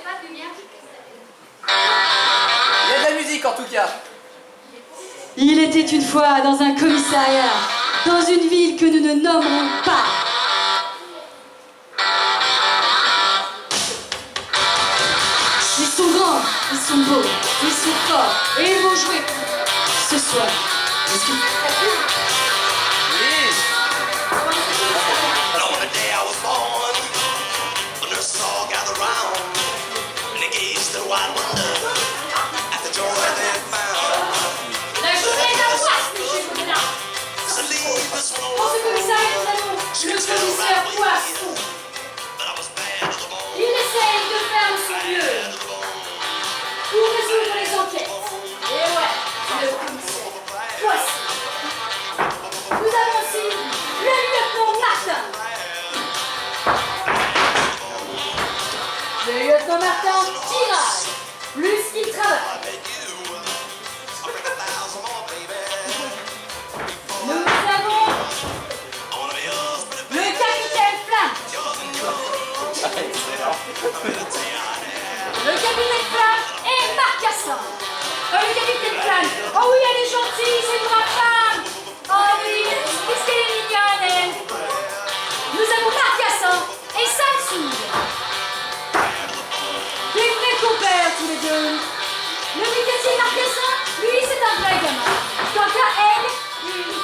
pas plus bien. Il y a de la musique en tout cas. Il était une fois dans un commissariat, dans une ville que nous ne nommerons pas. Ils sont grands, ils sont beaux, ils sont forts, et ils vont jouer ce soir. Est-ce que vous êtes prêts? Oui. On the day I was born, the nurses all gathered round, and they gazed their wide wonder at the joy they found. La journée est à poisse, monsieur le commandant. So leave this one Dans ce alone, commissariat, nous avons le commissaire Poisson. but I was bad to the bone, Il essaye de faire de son mieux bad to the bone. pour résoudre les enquêtes. Et ouais, le commissaire Poisson. Nous avons aussi le lieutenant Martin. Le lieutenant Martin tiraille, plus qu'il travaille. I bet you, I'll bring 1,000 more, baby. Nous avons I wanna be yours, but le capitaine Flamme. Le capitaine Flamme et Marcassin. Le capitaine Flamme. Oh oui, elle est gentille, c'est une brave femme. Oh oui, puisqu'elle est mignonne, elle. Nous avons Marcassin et Samsung. Des vrais compères tous les deux. Le mécanicien Marcassin, lui, c'est un vrai gamin. Quant à elle,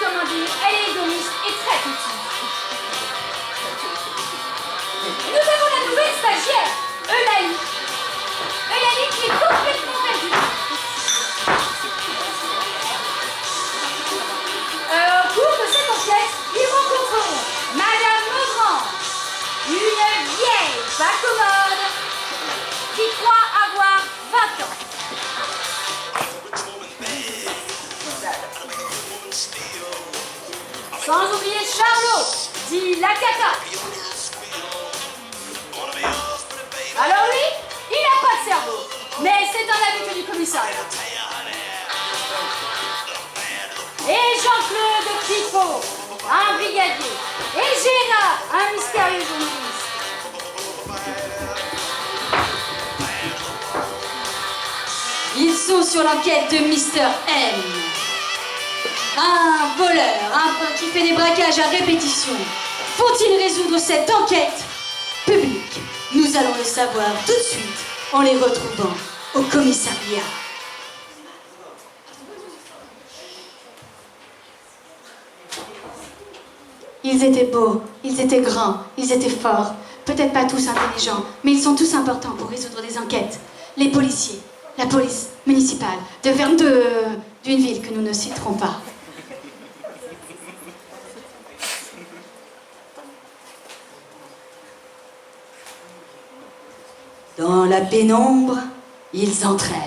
comment dire, elle est égoïste et très petite. Nous avons la nouvelle stagiaire, Eulalie. Eulalie qui est complètement perdue. Au cours de cette enquête, ils rencontreront Madame Maugrange, une vieille pas commode qui croit avoir 20 ans. Sans oublier Charlot, dit la cata. Alors lui, il n'a pas de cerveau, mais c'est un habitué du commissariat. Et Jean-Claude Pifot, un brigadier. Et Gérard, un mystérieux journaliste. Ils sont sur l'enquête de Mr. M. Un voleur, qui fait des braquages à répétition. Faut-il résoudre cette enquête publique? Nous allons le savoir tout de suite en les retrouvant au commissariat. Ils étaient beaux, ils étaient grands, ils étaient forts. Peut-être pas tous intelligents, mais ils sont tous importants pour résoudre des enquêtes. Les policiers, la police municipale d'une ville que nous ne citerons pas. Dans la pénombre, ils entrèrent.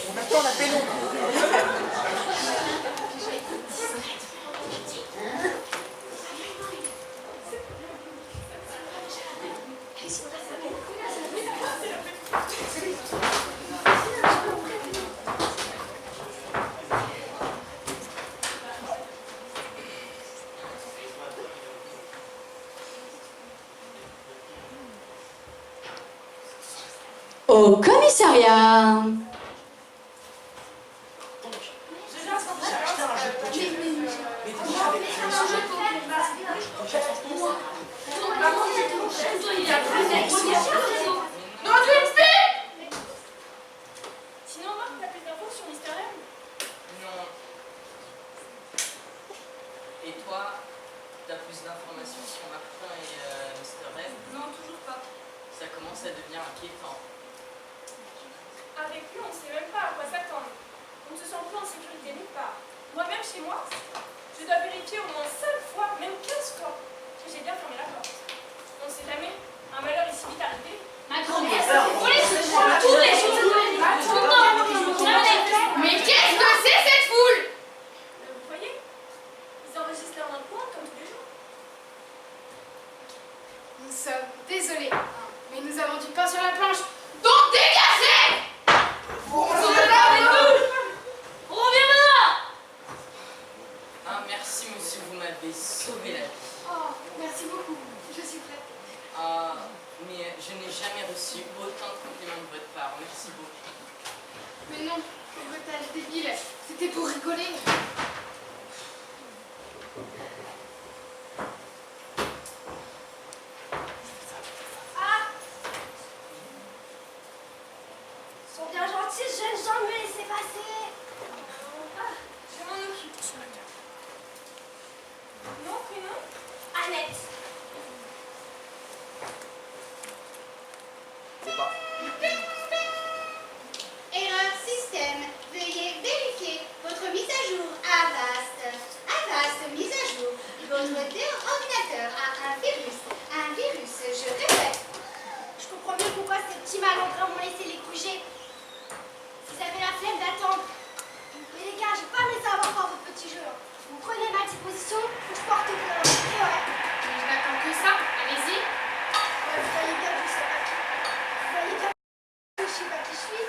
On attend la pénombre. Au commissariat. Sinon, Marc, t'as plus d'infos sur Mr. M? Non. Et toi, t'as plus d'informations sur Martin et Mr. M? Non, toujours pas. Ça commence à devenir inquiétant. Avec lui, on ne sait même pas à quoi s'attendre. On ne se sent plus en sécurité nulle part. Moi-même, chez moi, je dois vérifier au moins 5 fois, même 15 fois, que j'ai bien fermé la porte. On ne sait jamais, un malheur est si vite arrivé. Ma grand-mère, police, tous les jours, tout le temps. Mais qu'est-ce que c'est cette foule? Vous voyez, ils enregistrent leur point comme tous les jours. Nous sommes désolés, mais nous avons du pain sur la planche. Donc dégagez! On revient maintenant. Ah, merci Merci, monsieur, vous m'avez sauvé la vie. Oh, merci beaucoup. Je suis prête. Ah, mais je n'ai jamais reçu autant de compliments de votre part. Merci beaucoup. Mais non, pauvretage débile. C'était pour rigoler. Ah! Ils sont bien gentils, jeunes gens, me laissez passer. Ah, je m'en occupe. Nom, prénom? Annette. C'est pas. Erreur système. Veuillez vérifier votre mise à jour. Avast. Avast mise à jour. Votre ordinateur a un virus. Un virus, je répète. Je comprends mieux pourquoi ces petits malandrins m'ont laissé les coucher. Vous avez la flemme d'attendre. Mais les gars, j'ai pas aimé savoir faire votre petit jeu. Vous prenez ma disposition, faut que je porte plainte. Et ouais. Mais je n'attends que ça. Allez-y. Ouais, vous voyez bien que je sais pas qui. Vous voyez bien que je sais pas qui je suis.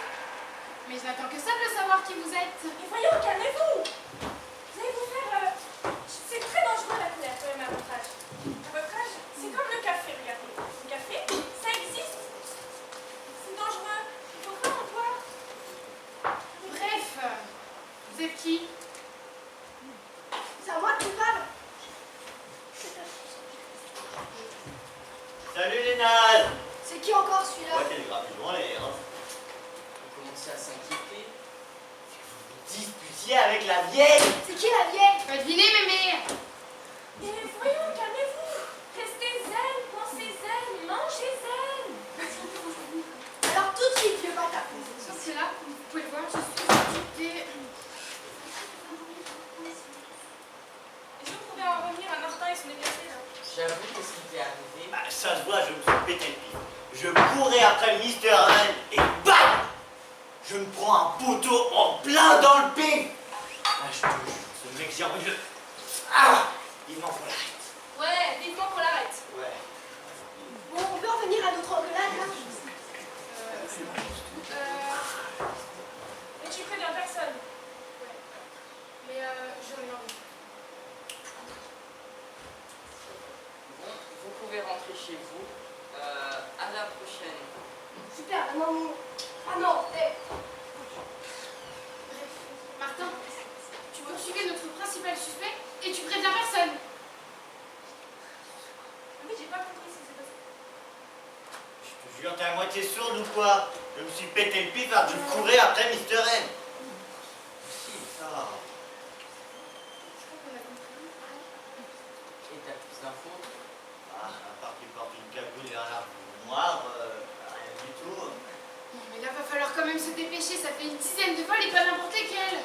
Mais je n'attends que ça de savoir qui vous êtes. Mais voyons, calmez-vous. Vous allez vous faire... C'est très dangereux la colère, quand même, à votre âge. À votre âge, c'est comme le café, regardez. Le café, ça existe. C'est dangereux. Il faut pas en boire. Bref, vous êtes qui? C'est à moi que tu parles. Salut les nazes! C'est qui encore celui-là? Ouais, télégraphe, ils ont l'air. Vous commencez à s'inquiéter. Disputiez avec la vieille! C'est qui la vieille? Pas deviner, mémé. Mais voyons, calmez-vous. Restez zen, pensez zen, mangez zen. Alors tout de suite, vieux bâtard. Sur ce là, vous pouvez le voir, je suis occupée. Est-ce que vous pouvez en revenir à Martin et son déplacé, là? J'avoue, qu'est-ce qui t'est arrivé? Bah, ça se voit, je me suis pété le pied. Je courais après Mr. Hand et bam! Je me prends un poteau en plein dans le pied! Ah, je te jure, ce mec, j'ai envie de... Ah! Il m'en faut l'arrête. Ouais, vivement qu'on l'arrête. Ouais. Bon, on peut en venir à notre engueulade là? Et tu préviens personne. Mais j'en ai envie. Bon, vous pouvez rentrer chez vous. À la prochaine. Super, non. Ah non, Bref, Martin, tu poursuivais notre principal suspect et tu préviens personne. Oui, j'ai pas compris ce qui s'est passé. Je te jure, t'es à moitié sourde ou quoi? Je me suis pété le pied parce que je courais après Mr. Hand. Ah. Je crois qu'on a compris. Et t'as plus d'infos? Ah, à part qu'il porte une cagoule et un arbre noir, rien du tout. Non, mais là, va falloir quand même se dépêcher. Ça fait une dizaine de vols et pas n'importe lesquels.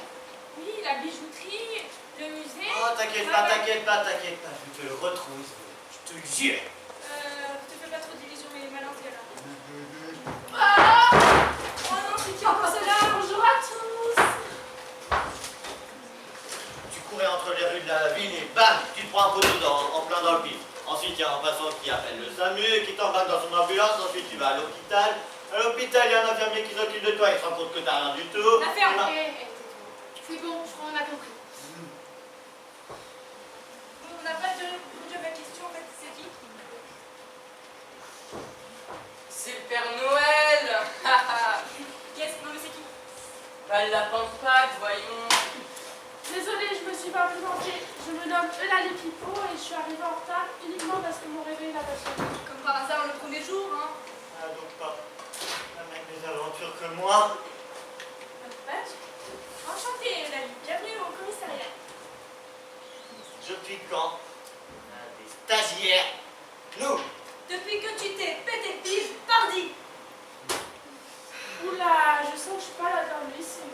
Oui, la bijouterie, le musée. Oh, t'inquiète pas, t'inquiète pas, t'inquiète pas, je te le retrouve, je te le jure. Te fais pas trop d'illusions, mais malin, là. Ah Oh non, c'est qui encore celle-là? Bonjour à tous. Tu courais entre les rues de la ville et bam, tu te prends un poteau en plein dans le pif. Ensuite, il y a un passant qui appelle le SAMU et qui t'embarque dans son ambulance. Ensuite, tu vas à l'hôpital. À l'hôpital, il y a un infirmier qui s'occupe de toi. Il se rend compte que t'as rien du tout. La ferme. Et ben, C'est bon, je crois qu'on a compris. On n'a pas de ma question, en fait, c'est qui? C'est le Père Noël. Yes, non mais c'est qui? Pas le lapin de Pâques, voyons. Désolée, je me suis pas présentée. Je me nomme Eulalie Pipo et je suis arrivée en retard uniquement parce que mon réveil n'a pas sonné. Comme par hasard le premier jour, hein. ah, donc pas la même mésaventure que moi. Notre badge. Enchantée, Eulalie. Bienvenue au commissariat. Depuis quand on a des stagiaires? Nous. depuis que tu t'es pété le pif, pardi. Oula, je sens que je suis pas là dans le lycée.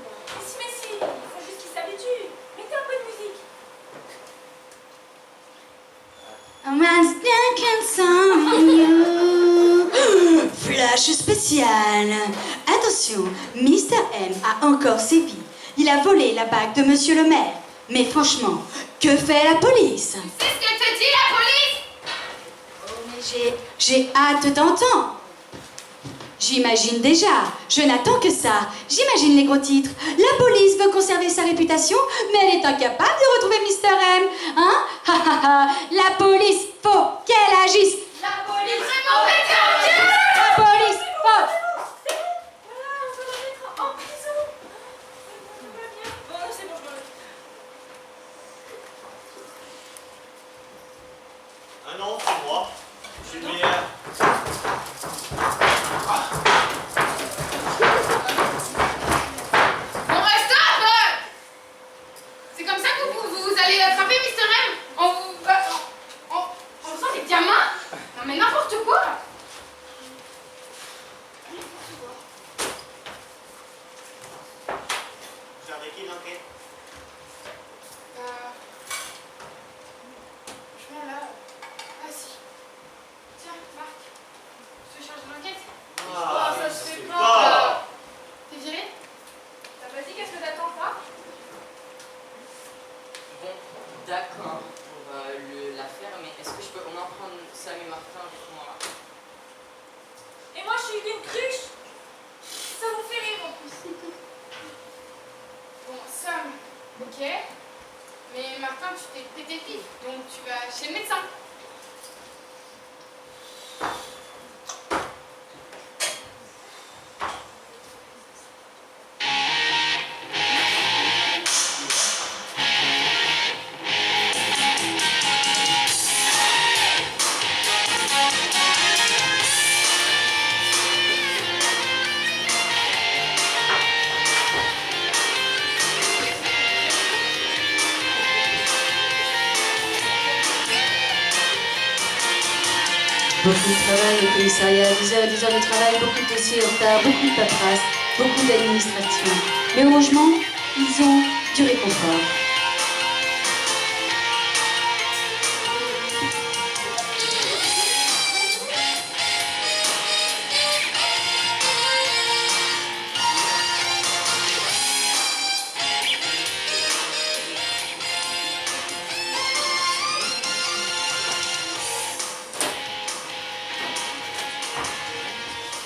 Mais si, il faut juste qu'ils s'habituent. Mettez un peu de musique. I was thinking something you. Flash spécial. Attention, Mr. M a encore sévi. Il a volé la bague de Monsieur le maire. Mais franchement, que fait la police? C'est ce que te dit la police? Oh, mais j'ai hâte d'entendre. J'imagine déjà. Je n'attends que ça. J'imagine les gros titres. La police veut conserver sa réputation, mais elle est incapable de retrouver Mr. M. Hein? La police, faut qu'elle agisse. La police, vraiment pétée. La police, faut... Voilà, on va la mettre en prison. Tout va bien. Bon, c'est bon, je m'en occupe. Ah non, c'est moi. Je suis le meilleur. Bon, stop! C'est comme ça que vous allez attraper Mr. M en faisant des gamins? Non mais n'importe quoi! Vous avez qui l'enquête? Franchement là... Ah si. Tiens, Marc. Je te charge de l'enquête. Ah, ça se fait c'est pas. T'es viré? T'as pas dit qu'est-ce que t'attends pas? Bon, d'accord pour l'affaire, mais est-ce que je peux au moins prendre Sam et Martin avec moi? Et moi, je suis une cruche. Ça vous fait rire en plus. Bon, Sam, ok. Mais Martin, tu t'es pété le pif, donc tu vas chez le médecin. Beaucoup de travail au commissariat, 10 heures et 10 heures de travail, beaucoup de dossiers en retard, beaucoup de paperasse, beaucoup d'administration. Mais heureusement, ils ont du réconfort.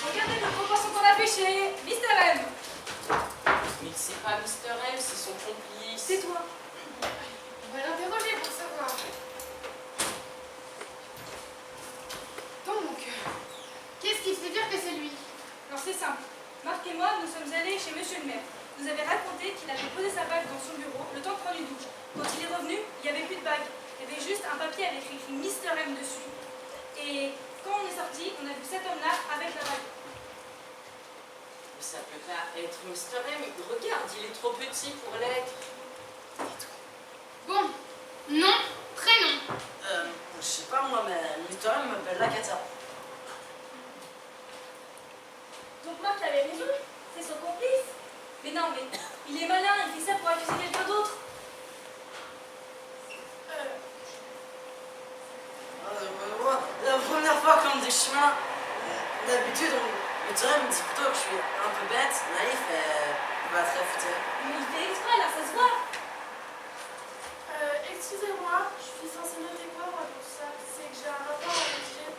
Regardez le gros poisson qu'on a pêché. Mr. M. Mais c'est pas Mr. M, c'est son complice. C'est toi. On va l'interroger pour savoir. Donc, qu'est-ce qui te fait dire que c'est lui? Alors c'est simple. Marc et moi, nous sommes allés chez monsieur le maire. Il nous avait raconté qu'il avait posé sa bague dans son bureau le temps de prendre une douche. Quand il est revenu, il n'y avait plus de bague. Il y avait juste un papier avec écrit Mr. M dessus. Et quand on est sorti, on a vu cet homme-là avec la bague. Mais ça peut pas être Mr. M. Regarde, il est trop petit pour l'être. Bon, nom, prénom. Je sais pas moi, mais Mr. M m'appelle la Katia. Donc Marc avait raison. C'est son complice. Mais non, mais il est malin. Il fait ça pour accuser quelqu'un d'autre. La première fois qu'on me dit que je suis malin, d'habitude, Mr. M me dit plutôt que je suis un peu bête, naïf et pas très futé. Mais il fait exprès, là, ça se voit. Excusez-moi, je suis censée noter quoi moi pour ça? C'est que j'ai un rapport à rédiger.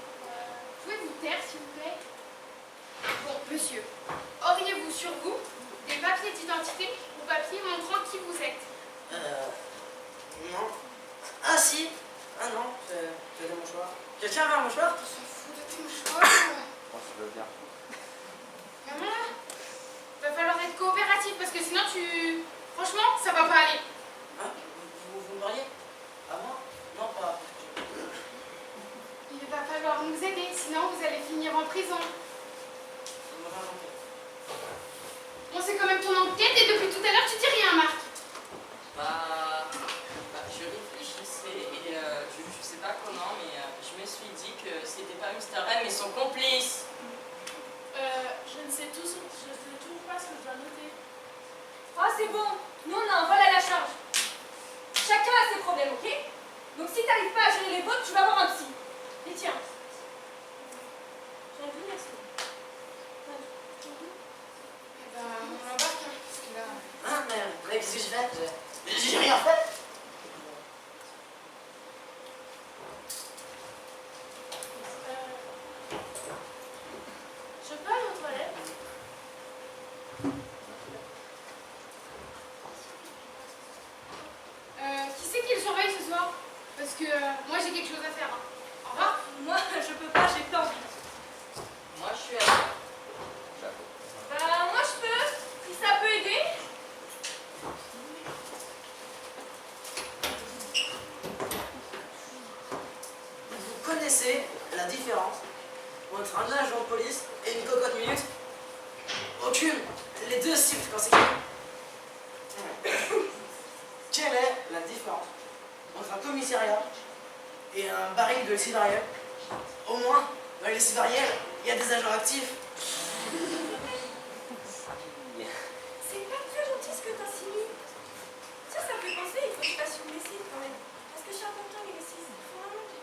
Pouvez-vous taire, s'il vous plaît? Bon, monsieur, auriez-vous sur vous des papiers d'identité ou papiers montrant qui vous êtes? Non. Ah si. Ah non, c'est des mouchoirs. Quelqu'un avait un mouchoir? On s'en fout de tes mouchoirs. Oh, je veux bien. Maman, là, va falloir être coopératif parce que sinon franchement, ça va pas aller. Ah, vous me parliez? À moi? Non, pas. Il va falloir nous aider, sinon vous allez finir en prison. Ça m'a pas compris. Bon, c'est quand même ton enquête et depuis tout à l'heure, tu dis rien, Marc. Je réfléchissais et je sais pas comment, mais je me suis dit que c'était pas Mr. M, mais son complice. Je ne sais toujours pas ce que je dois noter. Ah, c'est bon. Nous, on a un vol à la charge. Chacun a ses problèmes, ok? Donc si t'arrives pas à gérer les vôtres, tu vas avoir un psy. Et tiens. J'ai envie de merci. Eh ben, on l'embarque, hein, parce que là... Ah, mais qu'est-ce que je fais? J'ai rien fait. Je peux aller aux toilettes? parce que moi j'ai quelque chose à faire. Hein. Au revoir. Moi, je peux pas, j'ai pas envie. Moi, je suis à ça. Bah, moi, je peux, si ça peut aider. Vous connaissez la différence entre un agent de police et une cocotte minute? Aucune. Les deux sifflent quand c'est écrit. Quelle est la différence entre un commissariat et un baril de lessive variable? Au moins, dans les lessives variables, il y a des agents actifs. C'est pas très gentil ce que t'insinues. Ça me fait penser, il faut que je fasse une lessive quand même. Parce que je suis important les lessives. Faut vraiment que-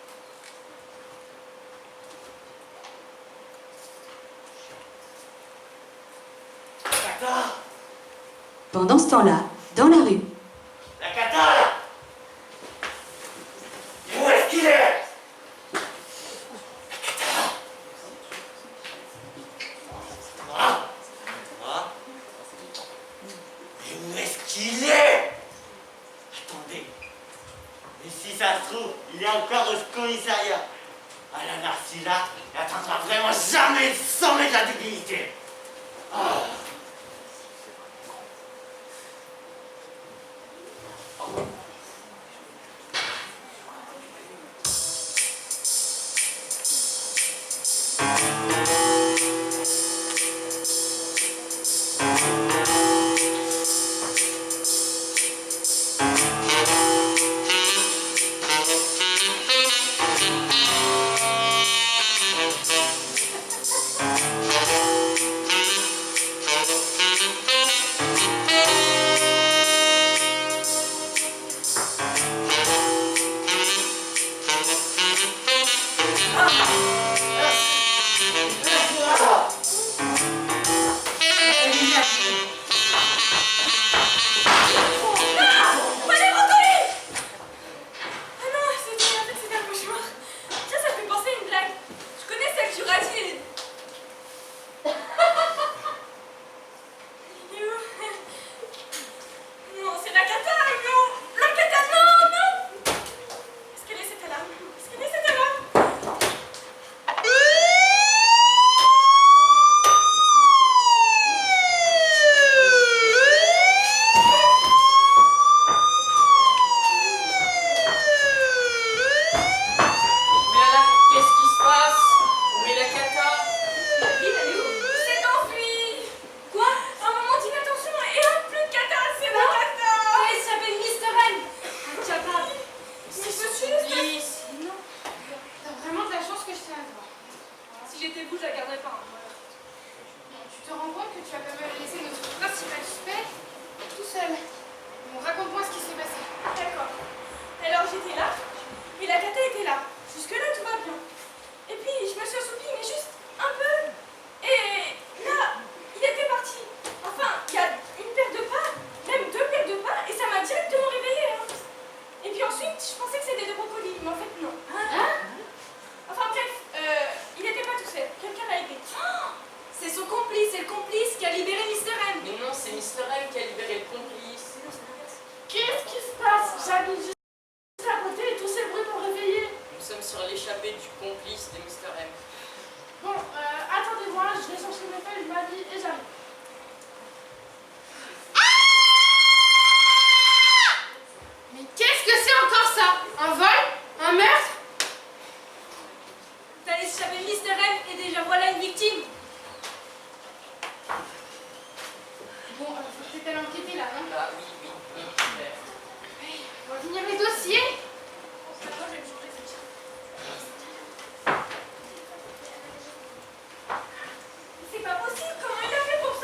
Cata! Pendant ce temps-là, dans la rue, La cata là! Où est-ce qu'il est? Moi? Moi? Mais où est-ce qu'il est? Attendez. Mais si ça se trouve, il est encore au commissariat. Ah la narcisse là, il n'atteindra vraiment jamais le sommet de la débilité. Ah. C'est pas possible, comment il a fait pour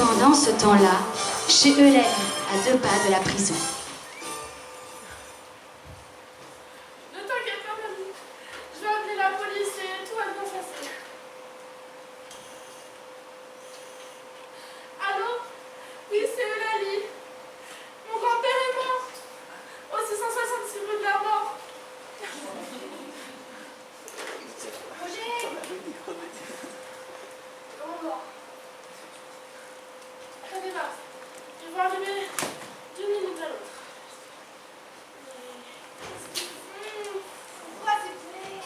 Pendant ce temps-là, chez Eulalie, à 2 pas de la prison. Ne t'inquiète pas, mamie. Je vais appeler la police et tout va bien se passer. Allô? Oui, c'est Eulalie. Mon grand-père est mort. Au 666 rue de la Mort. Roger! Comment va? Attendez là. Ils vont arriver d'une minute à l'autre. Pourquoi s'il vous plaît?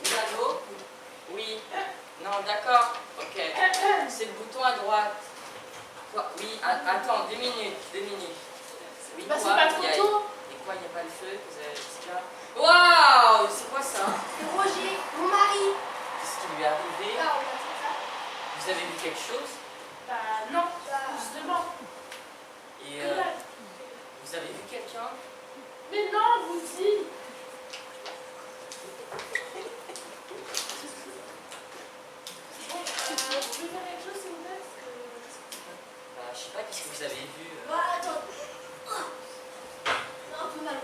Allô? Oui. Non, d'accord. Ok. C'est le bouton à droite. Quoi? Oui, attends, 2 minutes. 2 minutes. Oui, Bah, c'est quoi? pas trop Il y a- tôt. Et quoi, il n'y a pas le feu? Vous avez ça? Waouh! C'est quoi ça? C'est Roger, mon mari. Qu'est-ce qui lui est arrivé? Ah, on a fait ça. Vous avez vu quelque chose? Bah non, justement. Et Que dalle. vous avez vu quelqu'un? Mais non, vous dites. Bon, vous pouvez faire quelque chose s'il vous plaît parce que... Bah, je sais pas, qu'est-ce que vous avez vu? Bah, attends. Un peu mal.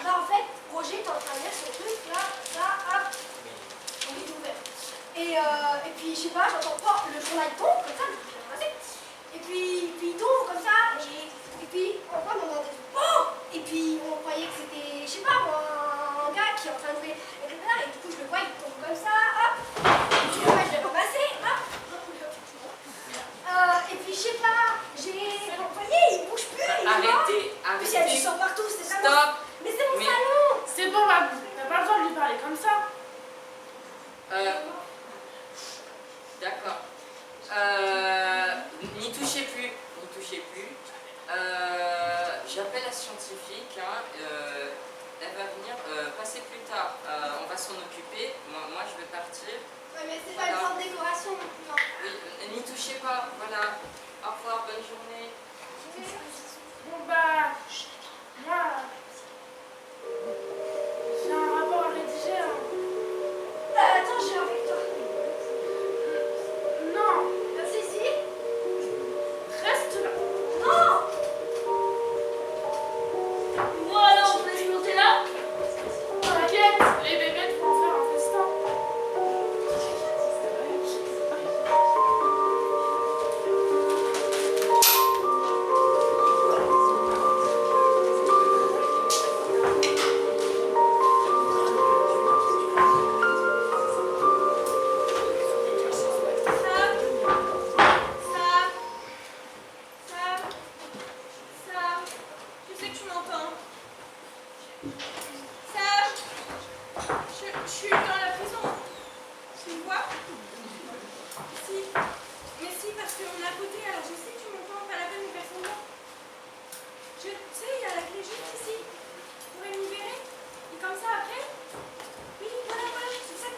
Bah, en fait, Roger est en train de lire son truc, là, hop, on est ouvert. Et puis, je sais pas, j'entends pas, le journal tombe, comme ça, je suis ramassé. Et puis il tombe comme ça, et puis, on voit, on entend des oh! Et puis, on croyait que c'était, je sais pas, moi, un gars qui est en train de jouer avec le pédale, et du coup, je le vois, il tombe comme ça, hop. Et puis, moi, je l'ai ramassé, hop. Et puis, je sais pas, vous voyez, il bouge plus, il est mort. Arrêtez, En plus, il y a du arrêtez. sang partout, c'est vraiment... Stop! Mais c'est mon Mais- salon! C'est bon, Babou, t'as pas besoin de lui parler comme ça. D'accord. N'y touchez plus, n'y touchez plus. J'appelle la scientifique, hein, elle va venir passer plus tard. On va s'en occuper. Moi, je vais partir. Ouais, mais c'est Voilà. pas une sorte de décoration, non. Oui, n'y touchez pas. Voilà. Au revoir, bonne journée. Bon bah, moi, j'ai un rapport à rédiger. Hein. Attends, je viens avec toi. Non, Si. reste là. Non! Voilà, on peut se monter là. T'inquiète, les bébés vont en faire un festin. Sam, tu sais que tu m'entends. Sam, je suis dans la prison. Tu me vois? Si. Mais si, parce qu'on est à côté, alors je sais que tu m'entends, pas la peine de faire semblant. Tu sais, il y a la clé juste ici. Tu pourrais me libérer? Et comme ça, après? Oui, voilà, c'est ça.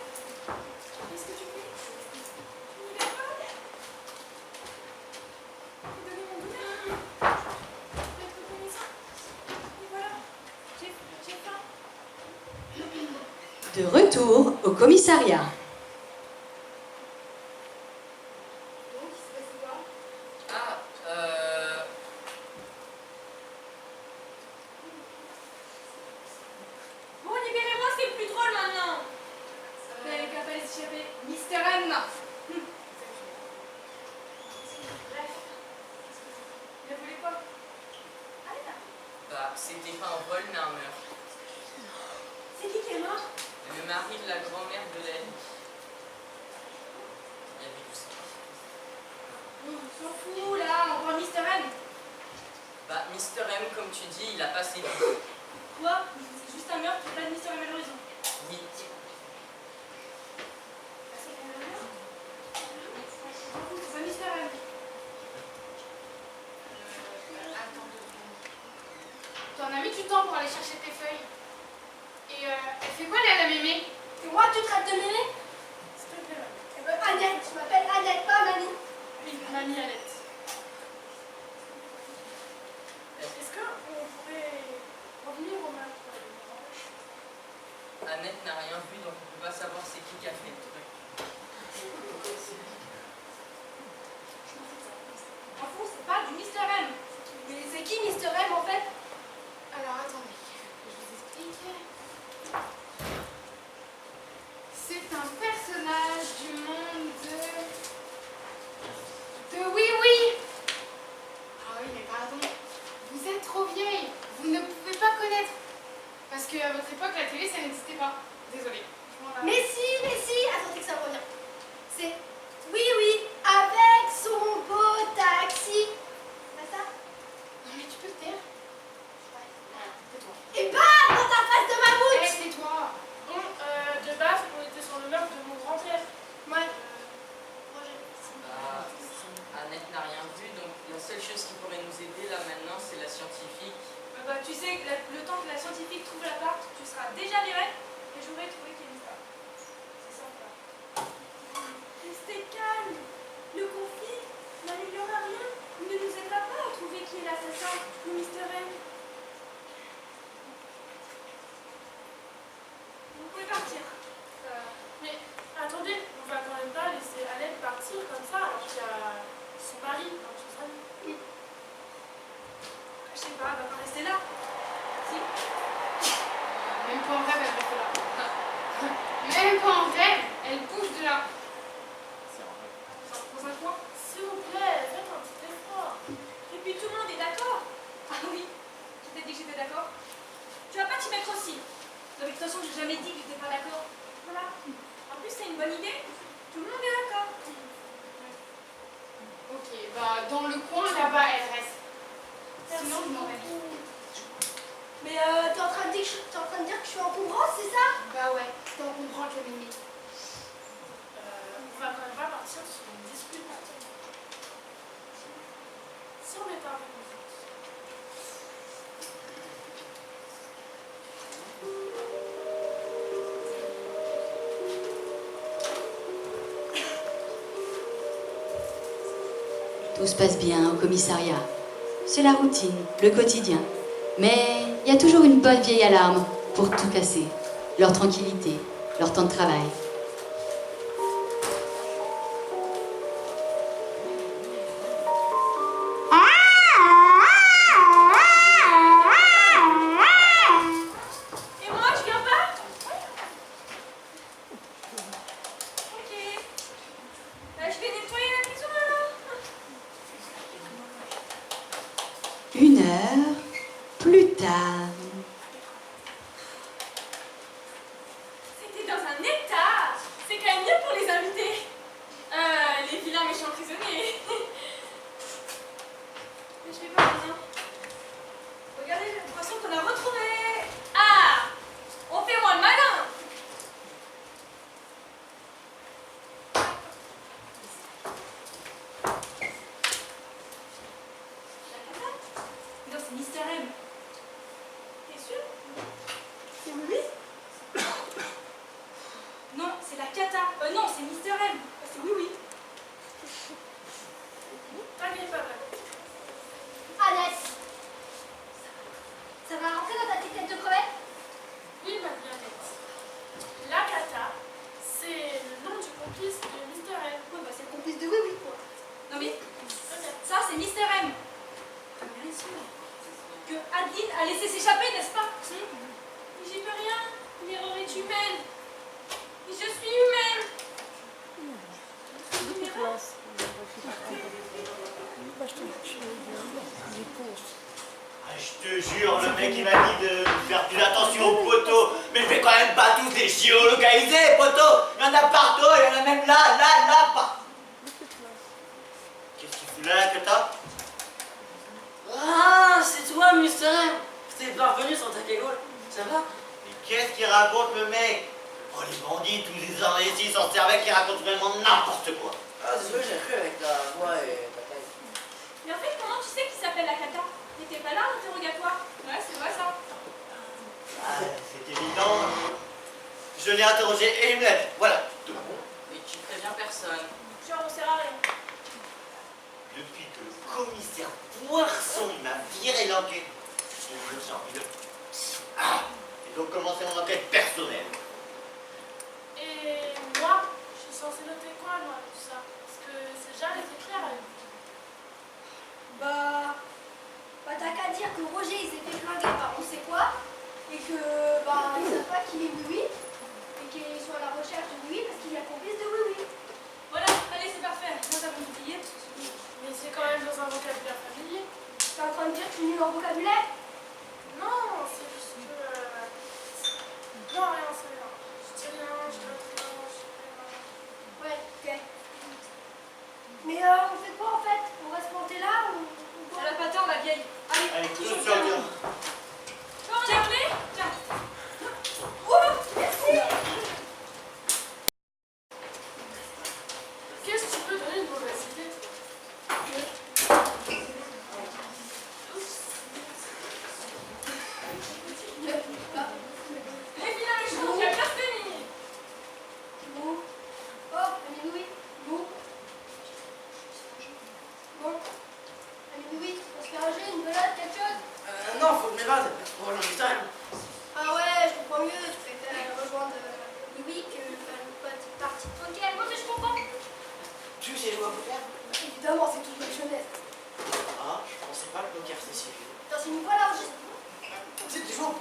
Qu'est-ce que tu fais? Tu me libères pas? Je vais donner mon douleur. Je vais être reconnaissant. Et voilà. J'ai faim. De retour au commissariat. Donc, il se passe quoi? Ah, Bon, libérez-moi, c'est plus drôle maintenant. Vous n'avez qu'à pas les échapper. Mister M. Bref. Ne voulez pas. Allez là. bah, c'était pas un vol, mais un meurtre. C'est qui est mort? Le mari de la grand-mère de Laine. Il y avait tout ça. On s'en fout là, on prend Mister M. Bah, Mister M, comme tu dis, il a pas séduit. Quoi? C'est juste un meurtre, pas de mystère à l'horizon. Oui. C'est quand même un meurtre. On s'en fout, c'est pas Mister M. Attends 2 secondes. T'en as mis du temps pour aller chercher tes feuilles. Et elle fait quoi la mémé? Et moi, tu traites de mémé? S'il te plaît, mamie. Eh ben, Annette, je m'appelle Annette, pas Mamie. Oui, mamie Annette. Est-ce qu'on pourrait revenir au meurtre? Annette n'a rien vu, donc on ne peut pas savoir c'est qui a fait le truc. En fond, c'est pas du Mister M. Mais c'est qui Mister M en fait? Alors attendez, je vous explique. C'est un personnage du monde de Oui Oui. Ah oui, mais pardon. Vous êtes trop vieille. Vous ne pouvez pas connaître. Parce qu'à votre époque, la télé, ça n'existait pas. Désolée. Mais si, attendez que ça revient. C'est oui, oui, avec son beau taxi. C'est pas ça? Non mais tu peux te taire. Tais-toi. Et bam, dans ta face de mammouth. Tais-toi. Bon, de base, on était sur le meurtre de mon grand-père. Ouais. Bah, Annette n'a rien vu, donc la seule chose qui pourrait nous aider là maintenant, c'est la scientifique. Bah, tu sais, le temps que la scientifique trouve l'appart, tu seras déjà viré et j'aurai trouvé qui est Mister. C'est simple. Restez calme. Le conflit n'améliorera rien. Il ne nous aidera pas à trouver qui est l'assassin ou Mister M. Vous pouvez partir. Mais attendez, on va quand même pas laisser Annette partir comme ça, alors qu'il y a son mari, son ami. Je sais pas, elle va pas rester là. Si. Même pas en rêve, elle reste là. Même pas en rêve, elle bouge de là. Dans un coin. S'il vous plaît, faites un petit effort. Et puis tout le monde est d'accord. Ah oui, je t'ai dit que j'étais d'accord. Tu vas pas t'y mettre aussi. Non mais de toute façon, j'ai jamais dit que j'étais pas d'accord. Voilà. En plus, c'est une bonne idée. Tout le monde est d'accord. Ok, bah dans le coin là-bas, elle reste. Merci Sinon, je m'en vais. beaucoup. Mais t'es en train de dire que je suis encombrante, c'est ça? Bah ouais, donc on prend le mini. On va quand même pas partir sur une dispute. Si on est pas avec nous. Tout se passe bien au commissariat. C'est la routine, le quotidien. Mais il y a toujours une bonne vieille alarme pour tout casser. Leur tranquillité, leur temps de travail. Et moi, je viens pas? Ok. Bah, je vais nettoyer la maison alors. 1 heure plus tard. C'était dans un état. C'est quand même mieux pour les invités. Les vilains méchants prisonniers. Mais je fais pas rien. Regardez le poisson qu'on a retrouvé. Ah, on fait moins le malin. Non, c'est Mister M. T'es sûr? C'est lui? Non, c'est la cata. Non, c'est Mister M. C'est oui, oui. T'inquiète pas, Annette, ça va rentrer dans ta petite tête de crevette? oui, ma planète. La cata, c'est le nom du complice de Mister M. Ouais, bah c'est le complice de oui, oui, quoi. Non mais, ça c'est Mister M. Bien sûr. Que Adeline a laissé s'échapper, n'est-ce pas? Mais j'y peux rien. L'erreur est humaine. Et je suis humaine. Une erreur. Ah, je te jure, le mec il m'a dit de faire plus attention aux poteaux. Mais je fais quand même pas tous les géolocalisés, poteaux. Il y en a partout, il y en a même là, partout. Qu'est-ce qu'il fout là, Kata? Ah, c'est toi, Mister M. T'es parvenu sans ta cagoule. Ça va? Mais qu'est-ce qu'il raconte le mec? Oh les bandits, tous les imbéciles s'en servaient qui racontent vraiment n'importe quoi. Ah, désolé, j'ai cru avec ta voix et ta taille. Mais en fait, comment tu sais qu'il s'appelle la cata? T'étais pas là à l'interrogatoire? Ouais, c'est vrai ça. Ah, c'est évident. Je l'ai interrogé et il me l'a dit. Voilà, tout. Et tu préviens personne. Genre, on sert à rien. Depuis que le commissaire Poisson il m'a viré l'enquête, je me sens envie de... Ah, et donc commencer mon enquête personnelle.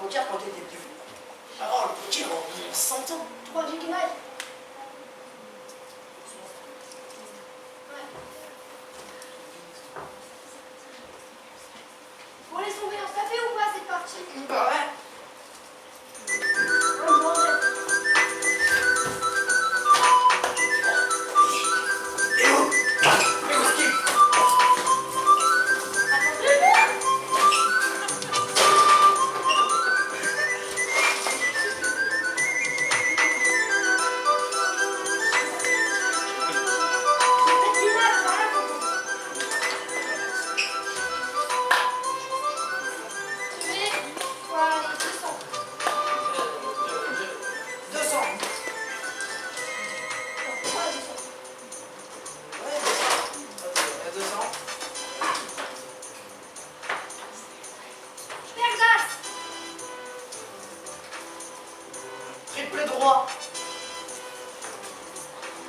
poker quand t'étais plus vieux. Alors, le poker en 100 ans. 3 gigabytes. Bon, laisse tomber, on se la fait ou pas cette partie? Bah ouais. Triple droit.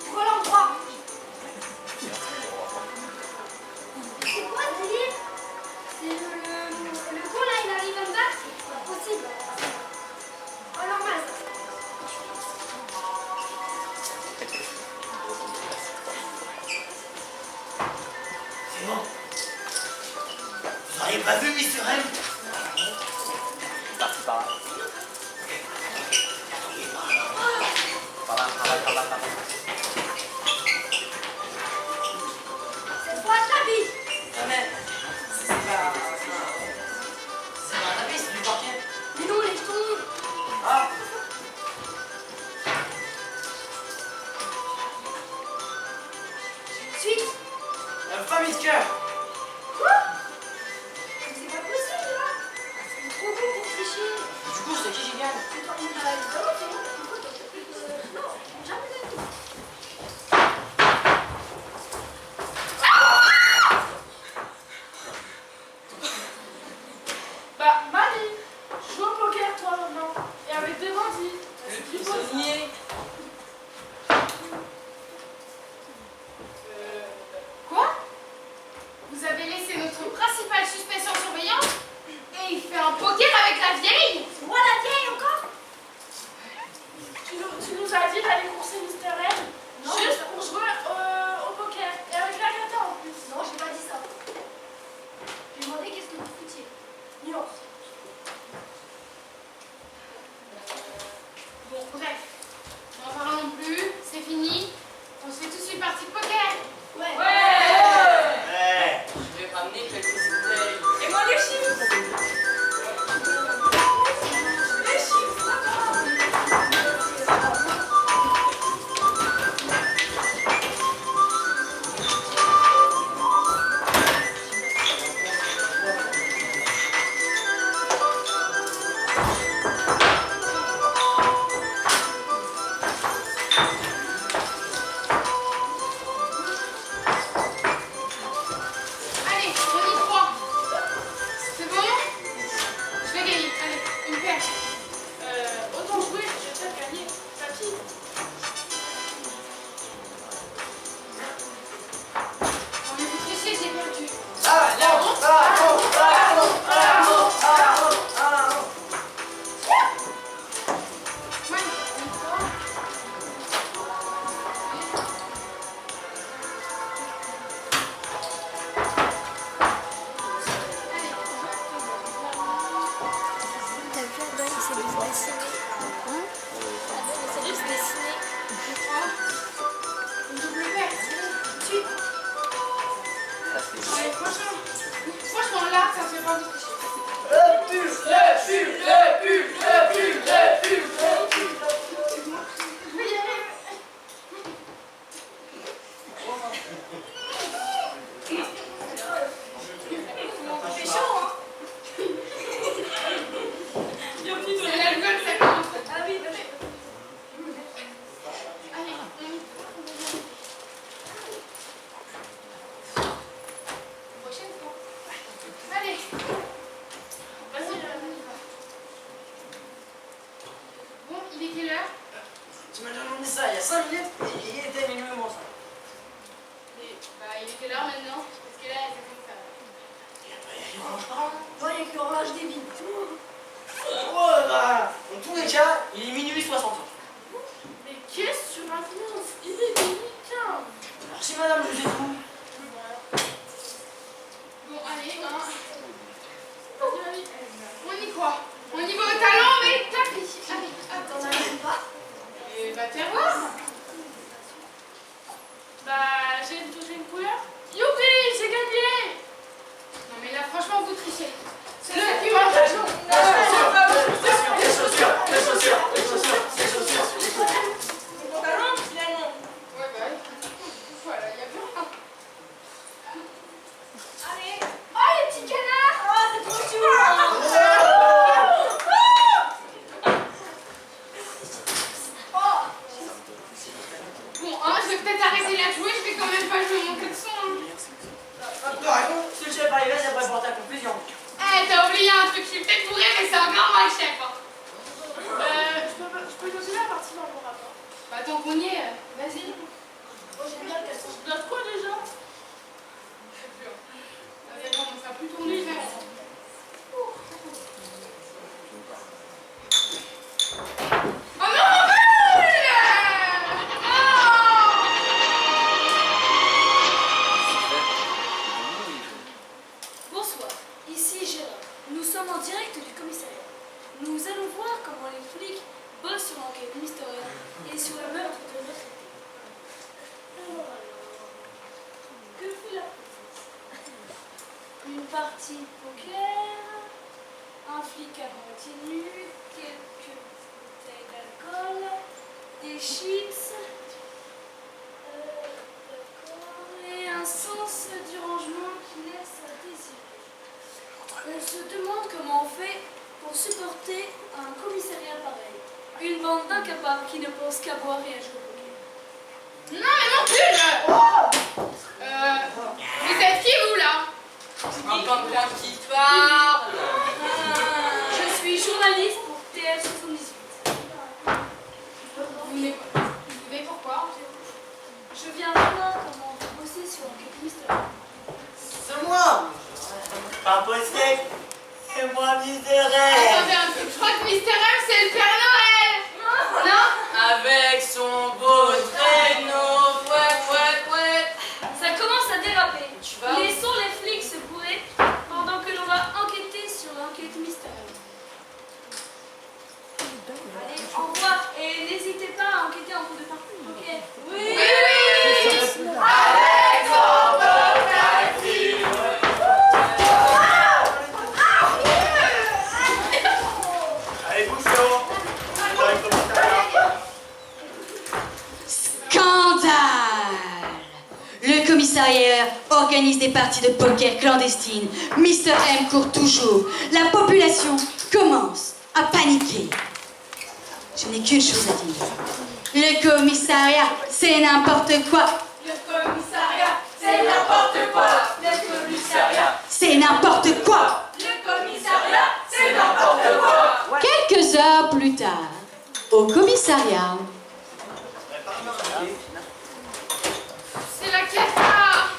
Volant droit. C'est quoi ce délire? C'est le con là, il arrive en bas? C'est pas possible. Oh, normal ça. C'est bon. Vous n'auriez pas vu Mr. M? Par-ci, par-là. Cette fois, je t'habille. Ah mais, c'est pas un tapis, c'est du parquet. Mais non, les jetons. Ah. Suite. Famille de cœur. Quoi? Mais c'est pas possible là. C'est trop beau pour tricher. Du coup, c'est qui gagne? C'est toi, évidemment, c'est moi. Non, jamais de tout. Bah, Marie, joue au poker toi maintenant. Et avec des bandits. C'est plus possible. Quoi? Vous avez laissé notre principal suspect sans surveillance et il fait un poker avec la vieille? C'est moi la vieille encore? Tu nous as dit d'aller courser Mr. M. Non. Juste pour jouer au poker. Et avec la gata en plus. Non, j'ai pas dit ça. J'ai demandé qu'est-ce que vous foutiez. Non. Bon, bref. N'en parlons plus, c'est fini. On se fait tout de suite partie de poker. Ouais. Ouais. Je vais ramener quelques bouteilles. Et moi, les chiffres. Les chiffres. Allez, on y croit. C'est bon? Je vais gagner. Allez, une paire. Autant jouer, je vais peut-être gagner. Papy. On est vous tricher, j'ai perdu. Ouais, on y croit. T'as vu Adam, il sait se dessiner. Hein? Adam, il sait se dessiner. Une double paire, c'est bon. Suite. Allez, franchement, là, ça fait pas de tricher. Je vais y aller. C'est chaud, hein? C'est l'alcool, ça commence. Ah oui, donnez. Allez, on y prochaine fois. Allez. Vas-y, On y va. Bon, il est quelle heure? Tu m'as demandé ça il y a 5 minutes et il était minuit moins 5. Bah, il est quelle heure maintenant? Parce que là, c'est comme ça. Ouais, avec l'orage des billes. Ouais, bah, dans tous les cas, il est minuit 60. Mais qu'est-ce que tu racontes? Il est minuit 15. Merci madame, je vous écoute. Bon, allez, hein. On y croit. On y va au talent, mais tapis. Allez, attends, on n'arrive pas. Et bah, t'es voir. Bah, j'ai une couleur. Youpi, j'ai gagné. Non, mais là, franchement, vous trichez. C'est le qui Les chaussures. Le pantalon, finalement. Ouais, bah, voilà, il n'y a plus rien. Allez. Oh, les petits canards. Oh, c'est trop chou. Bon, hein, je vais peut-être arrêter la jouer, je vais quand même pas jouer mon caleçon. Hein. T'as raison, si tu savais pas les gars, ça pourrait porter à confusion. Eh, t'as oublié un truc, je suis peut-être bourrée, mais c'est encore moi le chef. Hein. Je peux continuer à partir dans mon rapport. Bah, tant qu'on y est, vas-y. Oh, j'aime bien le caleçon. Je note quoi déjà? Je sais plus. Ça commence à plus tourner, mais... Oh non, mon bulle! Bonsoir, ici Gérard. Nous sommes en direct du commissariat. Nous allons voir comment les flics bossent sur l'enquête mystérieuse et sur le meurtre de notre été. Alors, que fait la police? Une partie de poker, un flic à moitié nu, quelques bouteilles d'alcool, des chips, d'accord, et un sens du rangement qui laisse à désirer. On se demande comment on fait pour supporter un commissariat pareil. Une bande d'incapables qui ne pensent qu'à boire et à jouer au poker. Non, mais mon pull! Vous êtes qui, vous, là? Un pingouin qui parle. Je suis journaliste pour TF78. Vous venez pourquoi? Je viens voir comment vous bossez sur l'enquête mystérieuse. C'est moi. Pas possible. C'est moi, misérable. Attendez un peu, je crois que Mister M, c'est le Père Noël! Non? Avec son beau traîneau. Ouais. Ça commence à déraper. Tu vas où? Laissons les flics se bourrer pendant que l'on va enquêter sur l'enquête mystérieuse. Allez, au revoir et n'hésitez pas à enquêter un peu de partout, ok? Oui! Avec son beau taxi! Allez, bouge-toi. Dans les commissariats. Scandale! Le commissariat organise des parties de poker clandestines. Mr. M court toujours. La population commence à paniquer. Je n'ai qu'une chose à dire. Le commissariat, c'est n'importe quoi. Le commissariat, c'est n'importe quoi! Le commissariat, C'est n'importe quoi. le commissariat, c'est n'importe quoi! Quelques heures plus tard, au commissariat, C'est la cata!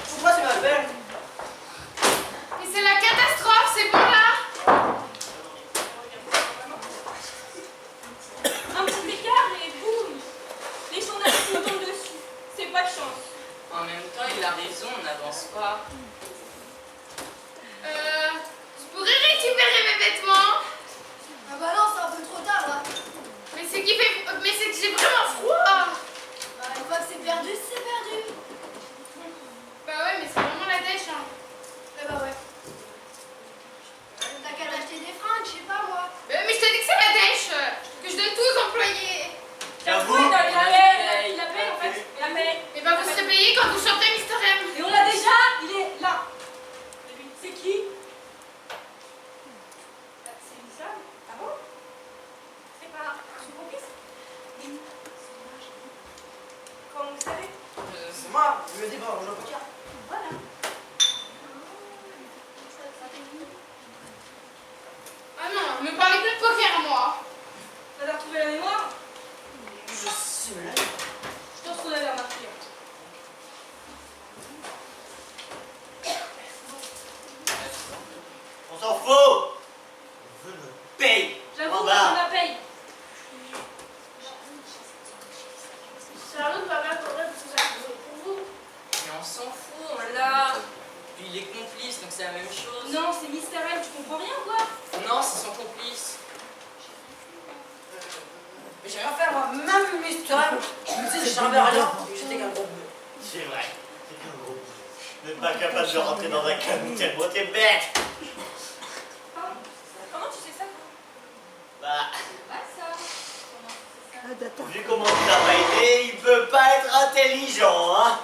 Pourquoi tu m'appelles? Mais c'est la catastrophe, c'est bon là? Un petit écart et boum. Les journalistes nous tombent dessus. C'est pas de chance. En même temps, il a raison, on n'avance pas. Je pourrais récupérer mes vêtements? Ah bah non, c'est un peu trop tard là. Mais c'est que j'ai vraiment froid! Bah, une fois que c'est perdu, c'est perdu. Bah ouais, mais c'est vraiment la dèche, hein. Eh bah ouais. T'as qu'à acheter des fringues, je sais pas moi. Mais je te dis que c'est la dèche! Que je donne tout aux employés! J'avoue. Oui, il la paie en fait. Il la paie. Et bah vous serez payés quand vous chantez Mister M! Et on l'a déjà, il est là. C'est qui? C'est une femme. Ah bon? C'est pas son complice? Comme vous savez. C'est moi, je me dis pas, on joue au poker. Voilà. Ah non, me parlez plus de poker, moi! T'as retrouvé la mémoire? Je sais, mais là, Je te retrouve la marquée. vous bas. prenez la paye. Charlotte va mal pour vrai parce que ça pour vous. Mais on s'en fout, on l'a. Puis il est complice, donc c'est la même chose. Non, c'est Mister M, tu comprends rien ou quoi? Non, c'est son complice. Mais j'ai rien fait moi, même Mister M. Je me disais, je servais à rien, et j'étais qu'un gros boulot. C'est vrai, c'est un gros bout. Même pas capable de rentrer dans un camion tellement t'es bête. Comment tu sais ça? Bah, Pas ça. vu comment il n'a pas été, il peut pas être intelligent, hein.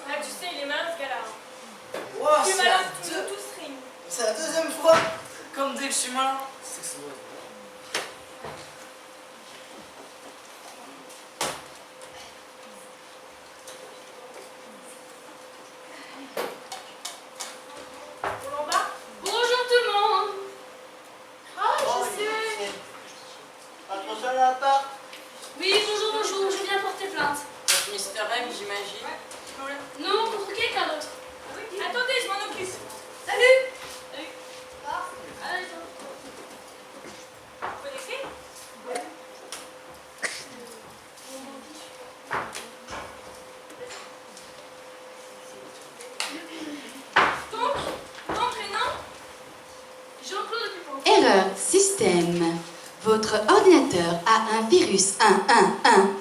Ah, tu sais, il est malin ce gars-là. Wow, Tu es c'est malin, la ils ont tous ring. C'est la deuxième fois. Comme dès que je suis malin. C'est que ça doit être vrai. On en bas? Bonjour tout le monde. Ah, Oh, je sais. Pas trop seul à part. Oui, bonjour, bonjour, je viens porter plainte. Donc Mister M, j'imagine. Non, contre quelqu'un d'autre. Attendez, je m'en occupe. Salut. Ah, Allez, Vous connaissez? Donc, ton prénom? Jean-Claude Dupont. Erreur système. Votre ordinateur a un virus, un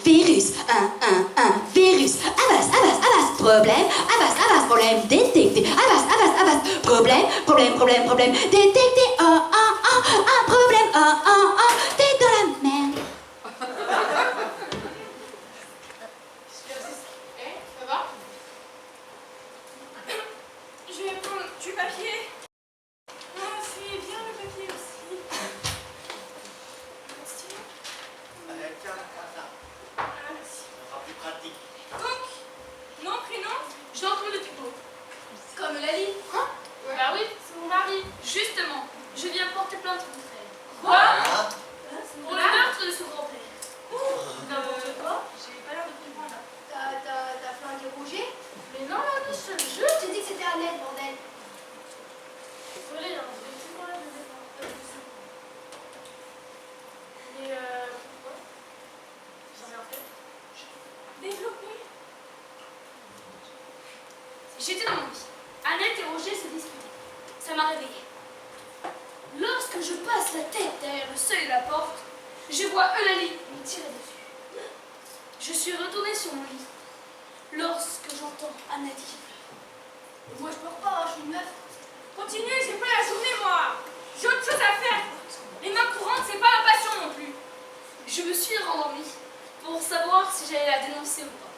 virus, un virus. Avast, problème, avast, problème détecté. Avast, problème, détecté. Un problème, t'es dans la merde. Eh, ça va? Je vais prendre du papier. Ah, c'est bien le papier aussi. Tiens, prends ça. Ah, merci. Ça sera plus pratique. Donc, nom, prénom? Jean-Claude Dupont. Comme Lali. Hein? Bah oui, c'est mon mari. Justement, je viens porter plainte contre elle. Quoi? Hein? Pour le meurtre de son grand-père. N'importe quoi? J'ai pas l'air de comprendre. t'as flingué Roger? Mais non, là, c'est le jeu. Je t'ai dit que c'était Annette, bordel. Désolée, hein, j'ai des petits problèmes de défense. Mais pourquoi? J'en ai en fait. Développé. J'étais dans mon lit. Annette et Roger se disputaient. Ça m'a réveillée. Lorsque je passe la tête derrière le seuil de la porte, je vois Eulalie me tirer dessus. Je suis retournée sur mon lit lorsque j'entends Annette qui pleure. Moi, je pleure pas, je suis une meuf. Continuez, j'ai pas la journée, moi. J'ai autre chose à faire. Les mains courantes, c'est pas ma passion non plus. Je me suis rendormie pour savoir si j'allais la dénoncer ou pas.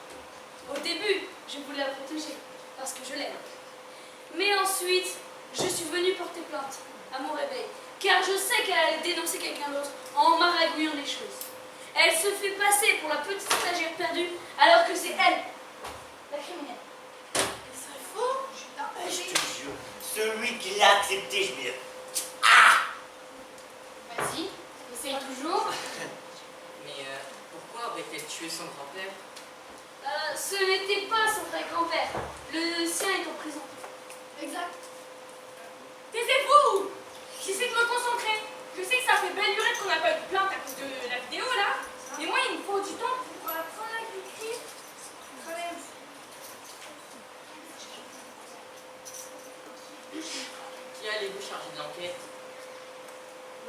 Au début, je voulais la protéger parce que je l'aime. Mais ensuite, je suis venue porter plainte à mon réveil, car je sais qu'elle allait dénoncer quelqu'un d'autre en maragouillant les choses. Elle se fait passer pour la petite stagiaire perdue, alors que c'est elle, la criminelle. Ce serait faux. Je te jure, celui qui l'a accepté, je me dis. Vas-y, essaye toujours. Mais pourquoi aurait-elle tué son grand-père? Ce n'était pas son vrai grand-père. Le sien est en prison. Exact. Taisez-vous. J'essaie de me concentrer. Je sais que ça fait belle lurette qu'on n'a pas eu de plainte à cause de la vidéo, là. Mais moi, il me faut du temps pour apprendre à écrire. Quand même. Qui allez-vous charger de l'enquête?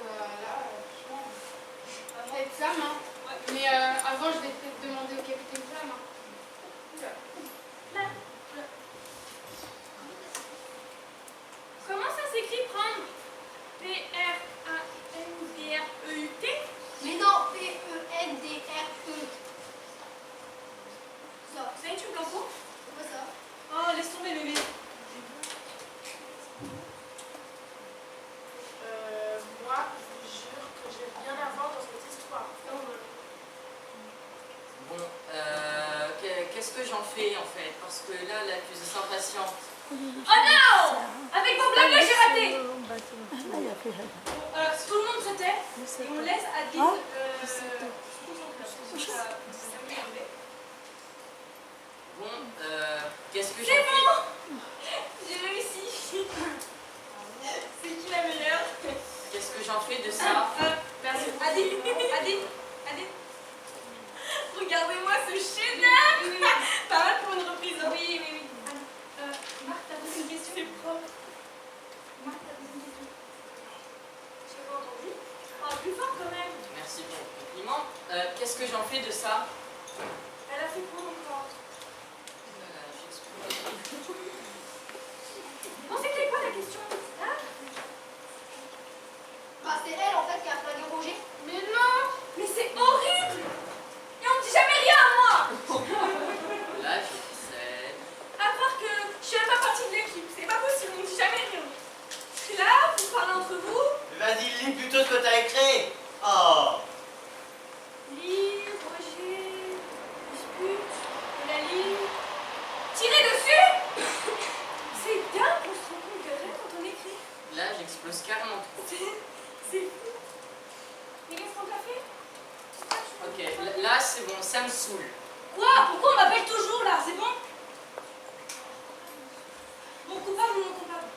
Là, franchement, ça va être Sam, hein. Mais avant, je vais peut-être demander au capitaine Sam. Hein. Comment ça s'écrit prendre? P-R-A-N-D-R-E-U-T? Mais non, P-E-N-D-R-E. Ça, C'est une tube blanco? c'est quoi ça? Oh, laisse tomber, bébé. Moi, je vous jure que je vais rien avoir dans cette histoire. Bon, qu'est-ce que j'en fais en fait? Parce que là, l'accusé s'impatiente. Oh non! Avec vos blagues là, j'ai raté! Si tout le monde se tait, et on laisse Adeline Bon, qu'est-ce que j'en C'est fais? bon! J'ai réussi! C'est qui la meilleure? Qu'est-ce que j'en fais de ça? Adeline, Ah, plus fort quand même. Merci pour le compliment. Qu'est-ce que j'en fais de ça? Elle a fait quoi encore? Bon, c'était quoi la question? Hein? Bah, c'est elle en fait qui a flingué Roger. Mais non! Mais c'est horrible! Et on me dit jamais rien à moi! Là, je sais. À part que je suis même pas partie de l'équipe, c'est pas possible, on me dit jamais rien. Je suis là, vous parlez entre vous. Vas-y, lis plutôt ce que t'as écrit. Oh. Lire, Roger, dispute, on la lit. Tirer dessus! C'est dingue qu'on se rend compte de rien quand on écrit. Là, j'explose carrément trop. C'est fou. Mais qu'est-ce qu'on t'a fait? Ok, là, c'est bon, ça me saoule. Quoi? Pourquoi on m'appelle toujours là? C'est bon? Mon coupable ou mon coupable?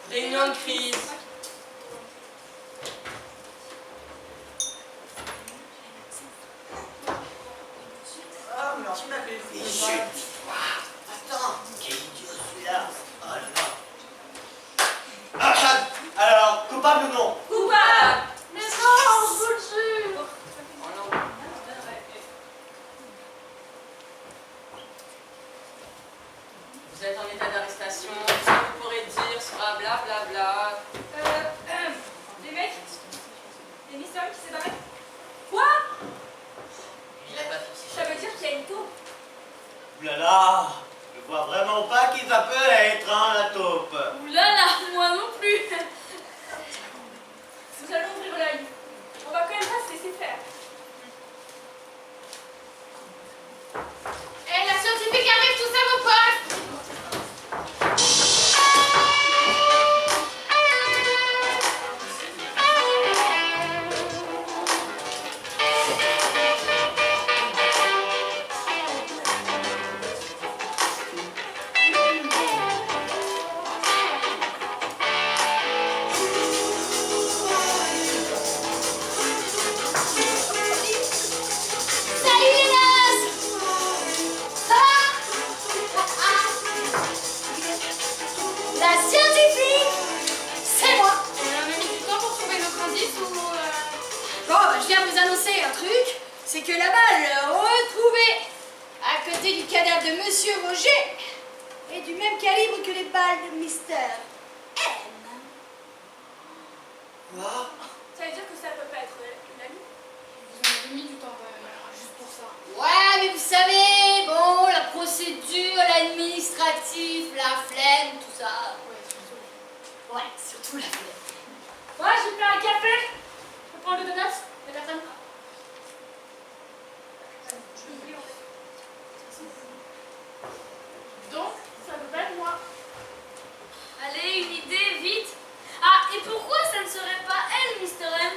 Réunion de crise. Ah, mais tu m'as fait Et chut. Attends, quel idiot celui-là. Oh là là. Alors, coupable ou non? Coupable! Mais non, je vous le jure. Oh non. Vous êtes en état d'arrestation. Ce que vous pourrez dire sera blablabla. Les mecs? Les mystères qui s'est barré? Quoi? Il a pas fixé. Ça veut dire qu'il y a une taupe. Ouh là là. Je vois vraiment pas qui ça peut être, hein, la taupe. Oulala, moi non plus. Nous allons ouvrir l'œil. On va quand même pas se laisser faire. Eh, la scientifique arrive, tout ça, vos postes. Salut les nazes! Ça va? La scientifique, c'est moi! On a mis du temps pour trouver notre indice ou... Bon, bah, je viens vous annoncer un truc, c'est que la balle retrouvée à côté du cadavre de Monsieur Roger est du même calibre que les balles de Mister M. Quoi? Ça veut dire que ça peut pas être une amie? Vous en avez mis du temps quand même, alors, juste pour ça. Ouais, mais vous savez, bon, la procédure, l'administratif, la flemme, tout ça. Ouais, surtout. Ouais, surtout la flemme. Ouais, j'ai fait un café. Je peux prendre le donut de personne? Je l'oublie en fait. Donc, ça peut pas être moi. Allez, une idée, vite. Ah, et pourquoi ça ne serait pas elle, Mr. M?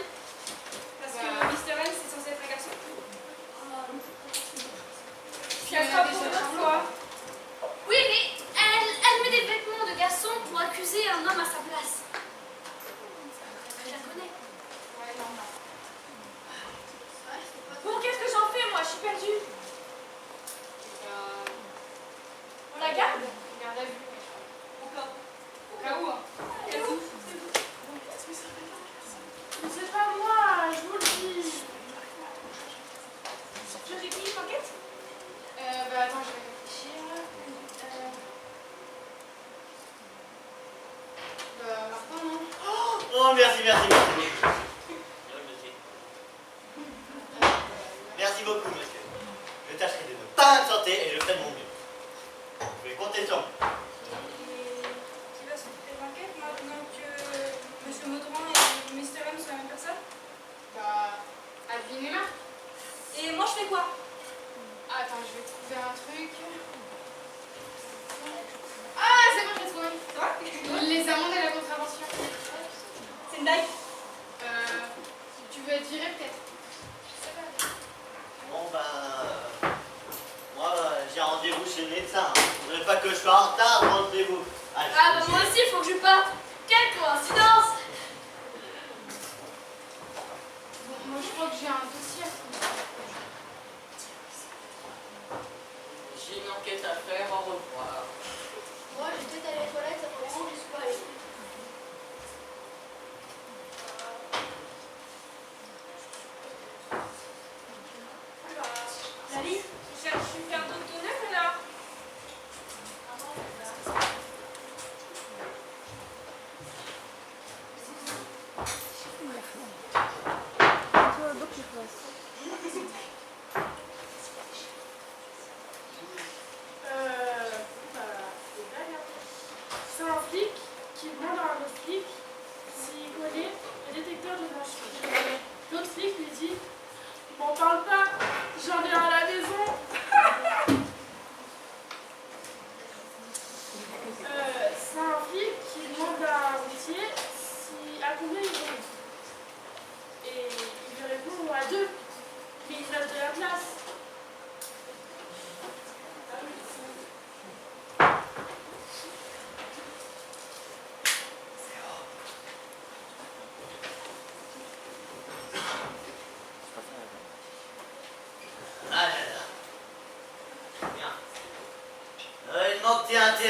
Parce que Mr. M, c'est censé être un garçon. Puis on a déjà Une fois. Oui, mais elle met des vêtements de garçon pour accuser un homme à sa place. Je la connais. Ouais, non. Bon, qu'est-ce que j'en fais moi? Je suis perdue. On la garde? Garde à vue. Encore. Au cas où, hein. Elle est où? Mais c'est pas moi, je vous le dis. Je récupère l'enquête? Bah attends, je vais réfléchir. Martin, non? Oh, merci, merci, merci. Monsieur. Merci beaucoup, monsieur. Je tâcherai de ne pas absenter et je ferai de mon mieux. Vous pouvez compter sur moi. Et qui va s'occuper de l'enquête maintenant que Monsieur Maudran et Mr. M sont la même personne? Bah, Alvin et Marc. Et moi je fais quoi? Attends, je vais trouver un truc. Ah, c'est bon, je l'ai trouvé. Les amendes et la contravention. C'est une dague. Tu veux être viré peut-être? Bon, bah. Moi, j'ai rendez-vous chez le médecin. Il ne faudrait pas que je sois en retard pour le rendez-vous. Allez. Ah, bah moi aussi, il faut que je parte. Quelle coïncidence! Bon, moi je crois que j'ai un dossier à trouver. J'ai une enquête à faire, au revoir. Moi, je vais peut-être aller aux toilettes, ça prend longtemps que je suis pas allée.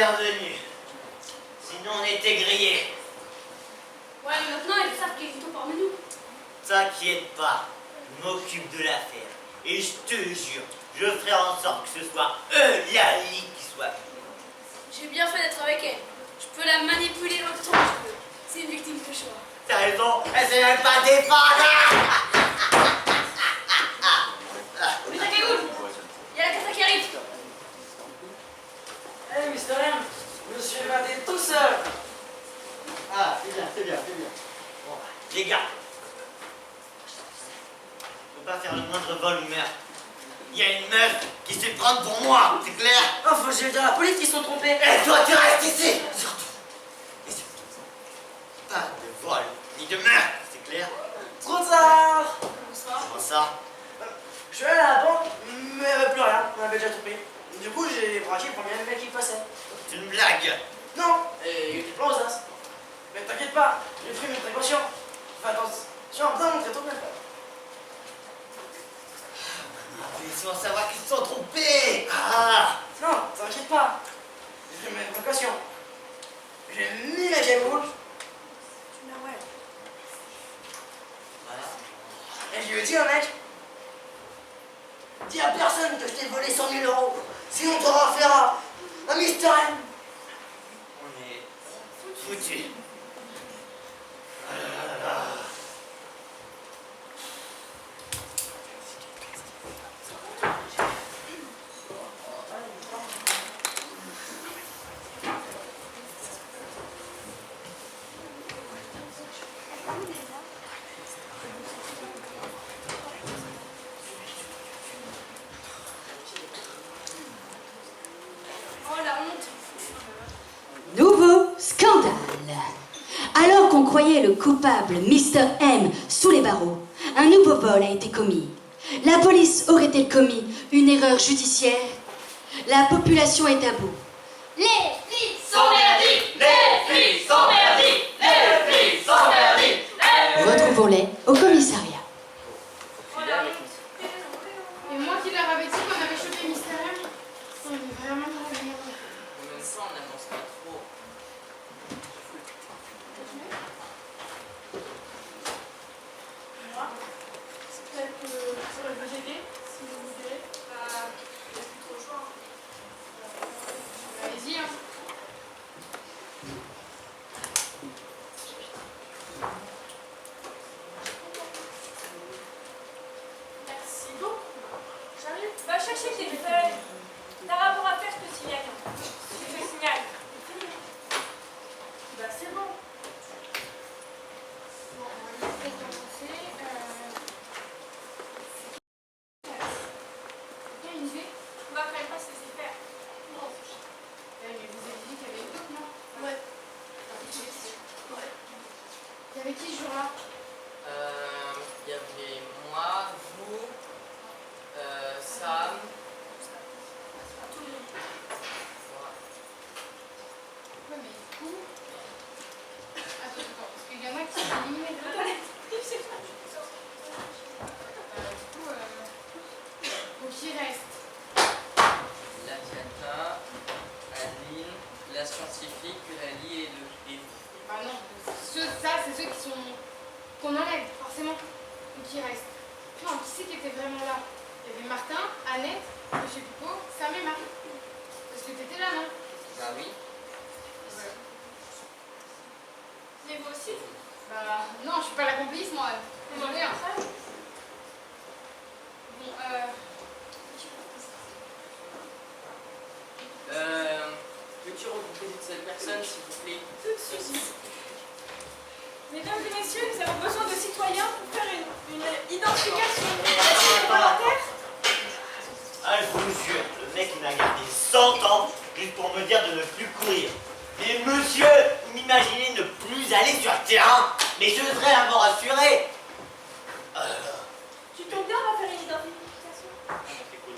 intervenu. Sinon on était grillés. Ouais, mais maintenant, ils savent qu'ils sont parmi nous. T'inquiète pas, je m'occupe de l'affaire. Et je te jure, je ferai en sorte que ce soit eux, la ligue, qui soit. J'ai bien fait d'être avec elle. Je peux la manipuler autant que je veux. C'est une victime de choix. T'as raison, elle sait même pas défendre. Mais ta cagoule, il y a la cata qui arrive. Hey, Mr. M, je me suis évadé tout seul. Ah, c'est bien, c'est bien, c'est bien. Bon, les gars, faut pas faire le moindre vol ou meurtre. Il y a une meuf qui se fait prendre pour moi, c'est clair? Oh, faut que je le dise à la police qu'ils sont trompés. Et toi, tu restes ici. Surtout. Et surtout, pas de vol, ni de meurtre, c'est clair? Trop tard. Comment ça? Je suis allé à la banque, mais il n'y avait plus rien. On avait déjà tout pris. Du coup, j'ai braqué le premier mec qui passait. C'est une blague. Non, et il était plein aux as. Mais t'inquiète pas, j'ai pris mes précautions. Fais attention, bien montrer ton bien. Ils sont à savoir qu'ils se sont trompés. Ah. Non, t'inquiète pas. J'ai pris mes précautions. J'ai mis la cagoule. Tu l'as, ouais. Voilà. Et je lui ai dit au mec, dis à personne que je t'ai volé 100 000 €, sinon t'auras affaire à Mr. M. On est foutus. Oh la honte. Nouveau scandale. Alors qu'on croyait le coupable Mr. M sous les barreaux, un nouveau vol a été commis. La police aurait-elle commis une erreur judiciaire? La population est à bout. Les flics Sont merdiques, les filles sont merdiques, les filles sont merdiques. Retrouvons-les au commissariat. Oh la honte. Et moi qui leur avais dit qu'on avait chopé Mr. M, on est vraiment dans la merde. En même temps, on n'avance pas trop. Moi, peut-être que je pourrais vous aider, si vous voulez. Il n'y a plus trop le choix. Allez-y, hein. Merci beaucoup. J'arrive. Va chercher tes feuilles. T'as rapport à faire, je te signale. Je te signale. Bah, c'est bon. Bon, on va peut-être commencer. Il y a une idée? On va quand même pas se laisser faire. Mais vous avez dit qu'il y avait une autre, non? Ouais. Il y avait qui ce jour-là? Il y avait moi, vous, Sam. Ouais, mais du coup. Attends, parce qu'il y en a qui sont éliminés. Du coup, faut qu'il reste. La Cata, Aline, la scientifique, Eulalie et le. Ah non, ça, c'est ceux qu'on enlève, forcément. Donc il reste. Non, qui c'est qui était vraiment là? Il y avait Martin, Annette, Monsieur Pipo, Sam et Marie. Parce que t'étais là, non? Bah oui. Mais vous aussi. Bah non, je suis pas la complice, moi. Désolée. Hein. Bon, Peux-tu regrouper toutes ces personnes, s'il vous plaît? Tout de suite. Mesdames et messieurs, nous avons besoin de citoyens pour faire une identification. Est-ce volontaire? Ah, je vous jure, le mec il m'a gardé 100 ans juste pour me dire de ne plus courir. Mais monsieur, vous m'imaginez ne plus aller sur le terrain? Mais je devrais l'avoir assuré. Tu tombes bien, on va faire une identification. C'est cool.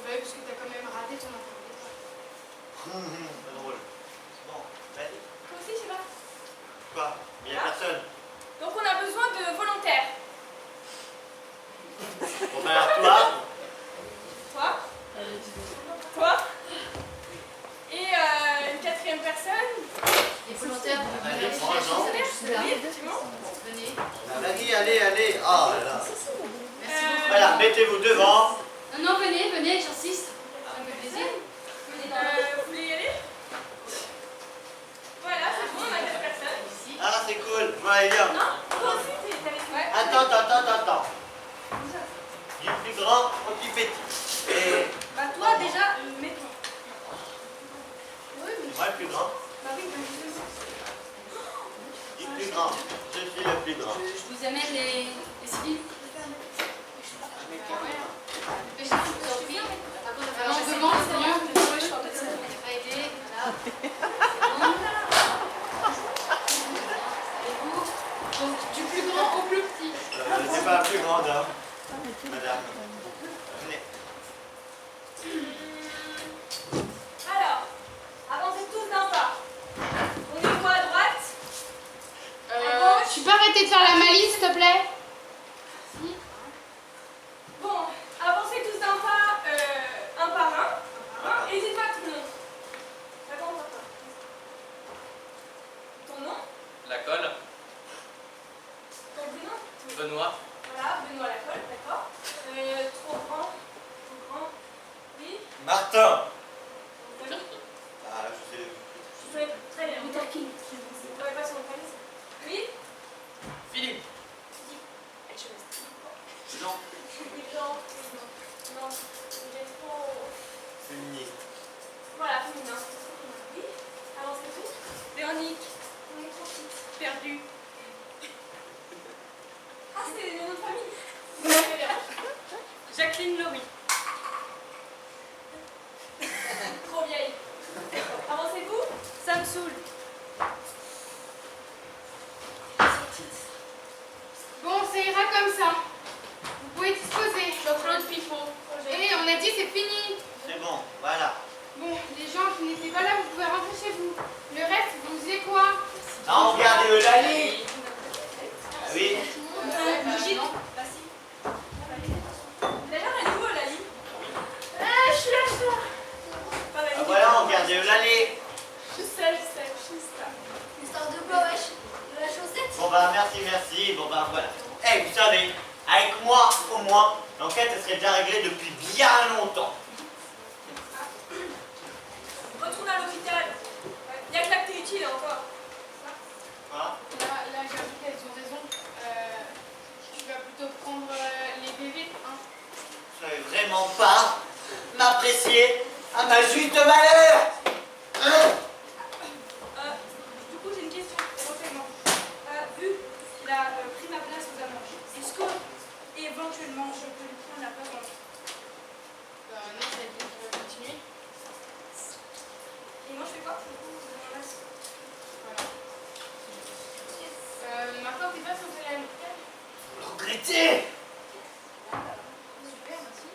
bah oui, parce que t'as quand même raté ton interview. Pas drôle. Bon, vas-y. Toi aussi, tu vas. Quoi? Il y a personne. Donc on a besoin de volontaires. Bon ben alors toi, Toi. Toi. Et allez. Oh là là. Merci beaucoup. Voilà, mettez-vous devant. Non, venez, j'insiste. Ça me fait plaisir. Venez dans la... Vous voulez y aller? Voilà, c'est bon, on a 4 personnes. Ici. Ah, c'est cool. Ouais, viens. Non? Toi aussi, t'es avec moi? Attends. Du plus grand au plus petit. Et Bah toi, déjà, mets-toi. c'est moi le plus grand. Bah oui, Du plus grand. Je suis le plus grand. je vous amène les civils. Alors, on demande, c'est bien. Je crois que ça n'a pas aidé. Voilà. Et vous, donc, du plus grand au plus petit. C'est pas la plus grande, hein, madame. Venez. Alors, avancez tous d'un pas. On est où à droite? Tu peux arrêter de faire la malice, s'il te plaît? Bon, avancez tous d'un pas, un par un. Et dites-moi tout le nom. Ça commence par toi. Ton nom? La colle. Ton prénom? Benoît. Voilà, Benoît Lacolle, d'accord. Trop grand. Oui. Martin. Ton famille? Ah, je sais. Je sais très bien. Vous ne pas son nom de famille, ça. Oui. Philippe. Non. Non, il est trop... Féministe. Voilà, féminin. Oui. Avancez tous. Véronique. On est trop petite. Perdue. Ah, c'est le nom de famille. Très bien. Jacqueline Laurie. Trop vieille. Avancez-vous. Ça me saoule. Bon, ça ira comme ça. Vous pouvez disposer. Jean-Claude Pifon. Et on a dit c'est fini. C'est bon, voilà. Bon, les gens qui n'étaient pas là, vous pouvez rentrer chez vous. Le reste, vous faisiez quoi? Non, regardez Eulalie. Ah oui. Brigitte. Bah si. D'ailleurs, elle est où, Lali? Ah, je suis là. Pas Ah voilà, regardez Eulalie. Je sais, juste là. Histoire de quoi, wesh? De la chaussette? Bon bah merci. Bon bah voilà. Eh, vous savez, avec moi au moins, l'enquête elle serait déjà réglée depuis bien longtemps. Retourne à l'hôpital. Il n'y a que là que t'es utile encore. Quoi? Là, j'avoue qu'elles ont raison. Tu vas plutôt prendre les bébés, hein. Vous savez vraiment pas m'apprécier à ma juste valeur. Hein? Du coup, j'ai une question, éventuellement. Vu qu'il a pris ma place aux amanges, est-ce que, éventuellement, je peux lui prendre la place en Non, ça veut dire qu'il va continuer. Et moi, je fais quoi? Voilà. Maintenant, t'es pas censé aller à l'hôpital? Vous le regrettez? Super, merci.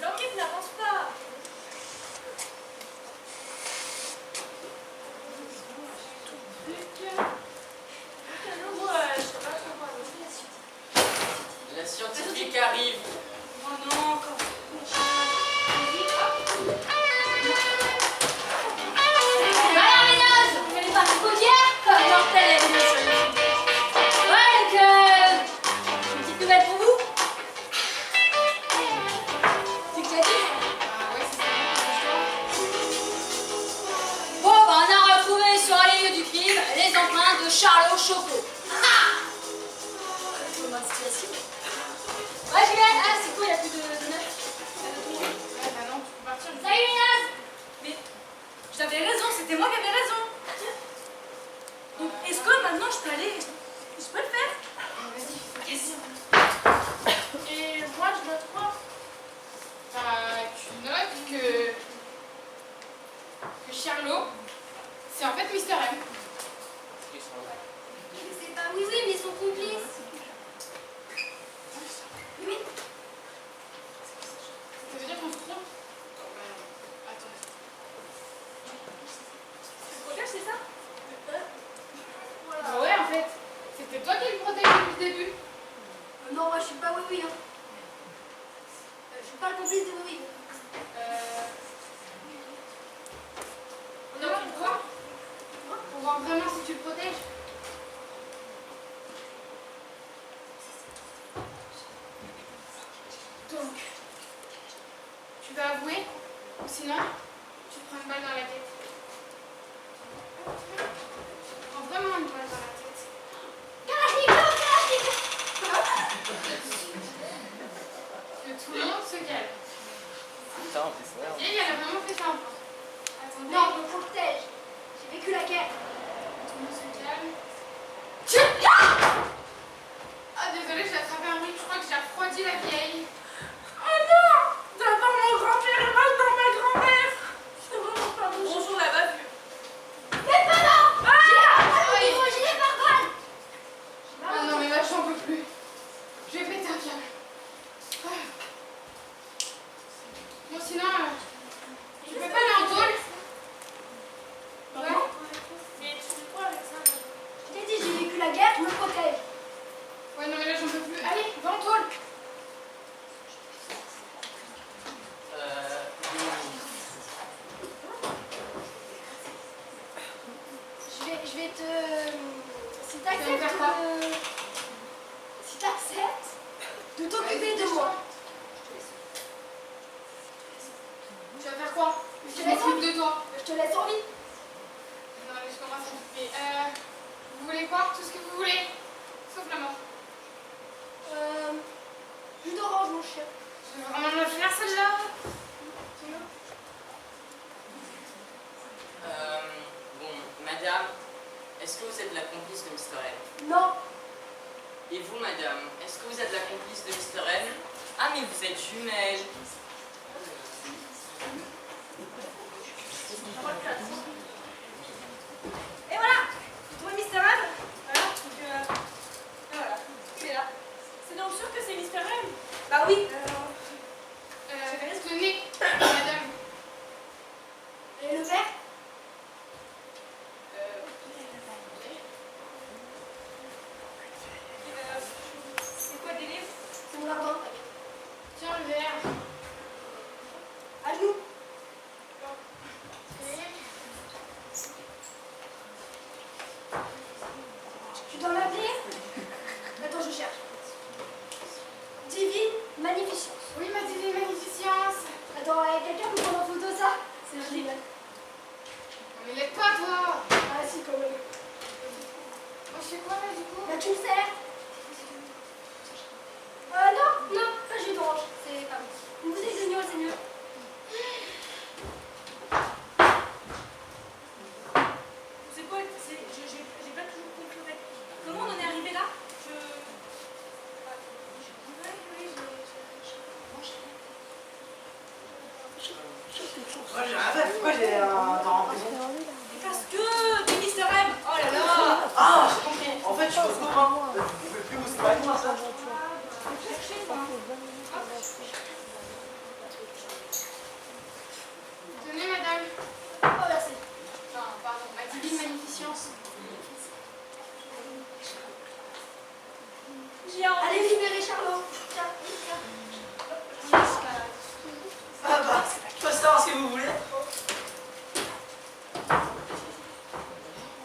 L'enquête n'avance pas. Je sais pas trop quoi. La scientifique arrive. Oh non, encore. Voilà, ménage. Vous n'allez pas vous dire comme mortel et bien sûr. Ouais, une petite nouvelle pour vous. C'est que tu as dit? Ouais, c'est ça. Bon, bah, on a retrouvé sur un lieu du crime les empreintes de Charlot Choco. Ouais, j'y vais. Ah, c'est quoi, il n'y a plus de neuf. Ouais, bah non, tu peux partir. Salut, Ménage. Mais j'avais raison, c'était moi qui avais raison. Donc, est-ce que maintenant je peux aller. Je peux le faire? Vas-y, Yes. Et moi, je note quoi? bah, tu notes que Charlot, c'est en fait Mister M. C'est pas oui, mais son complice. Oui. Ça veut dire qu'on se trompe? Attends. Le protège, c'est ça? Bah ouais, en fait, c'était toi qui le protégeais depuis le début. Non, moi je suis pas oui, hein. Je suis pas le complice de oui. On a pris quoi pour voir vraiment si tu le protèges. Donc, tu vas avouer, ou sinon, tu prends une balle dans la tête. Tu prends vraiment une balle dans la tête. Que tout le monde se calme. Et elle a vraiment fait ça encore. Attendez. Non, je me protège. J'ai vécu la guerre. Tout le monde se calme. Ah désolée, j'ai attrapé un rythme, je crois que j'ai refroidi la vieille. Oh non! D'abord mon grand-père et maintenant ma grand-mère! C'est vraiment pas bon. Bonjour la bavure. Mais pas là! J'ai les barbares! Ah non mais là j'en peux plus. Je vais péter un câble. Bon sinon, je vais pas aller en tôle. Ouais. Mais tu fais quoi avec ça? Je t'ai dit, j'ai vécu la guerre, je me protège. Ouais non mais là j'en peux plus. Allez, va en tôle. Je vais te... Si Tu vas t'acceptes faire quoi? Si t'acceptes de t'occuper de moi. Tu vas faire quoi? Je Je te laisse m'occupe de toi. Je te laisse en vie. Non mais je commence à m'occuper. Vous voulez quoi? Tout ce que vous voulez. Sauf la mort. Jus d'orange, mon chien. Je vais vraiment me la faire celle-là. Bon, madame, est-ce que vous êtes la complice de Mr. M? Non. Et vous, madame, est-ce que vous êtes la complice de Mr. M? Ah, mais vous êtes jumelles. Et voilà. Toi, Mr. M. Voilà. Donc, et voilà. Il est là. C'est donc sûr que c'est Mr. M? Bah oui. Tenez, madame. Et le verre? C'est quoi le délire? C'est mon argent. Tiens le verre. À genoux. Tu dois m'appeler? Attends, je cherche. Divine Magnificence. Oui, ma divine magnificence. Attends, il y a quelqu'un qui prend en photo ça? C'est joli, là. Mais l'aide pas, toi. Ah si, quand même. Moi, je fais quoi, là, du coup? Là, tu me sers? Non, pas jus d'orange. C'est pas bon. Une bouteille d'oignon, c'est mieux. C'est quoi? J'ai pas toujours compris. En fait. Comment on en est arrivé là? Moi j'ai rien fait, pourquoi j'ai temps en prison? Parce que t'es Mr. M. Oh là là. Ah, j'ai compris. En fait, je suis votre copain. Vous pouvez plus vous séparer de moi, ça. Tenez, madame. Oh, merci. Non, pardon, ma divine magnificence. Allez, libérez Charlot. Tiens, tiens. Ah bah, je peux savoir ce que vous voulez.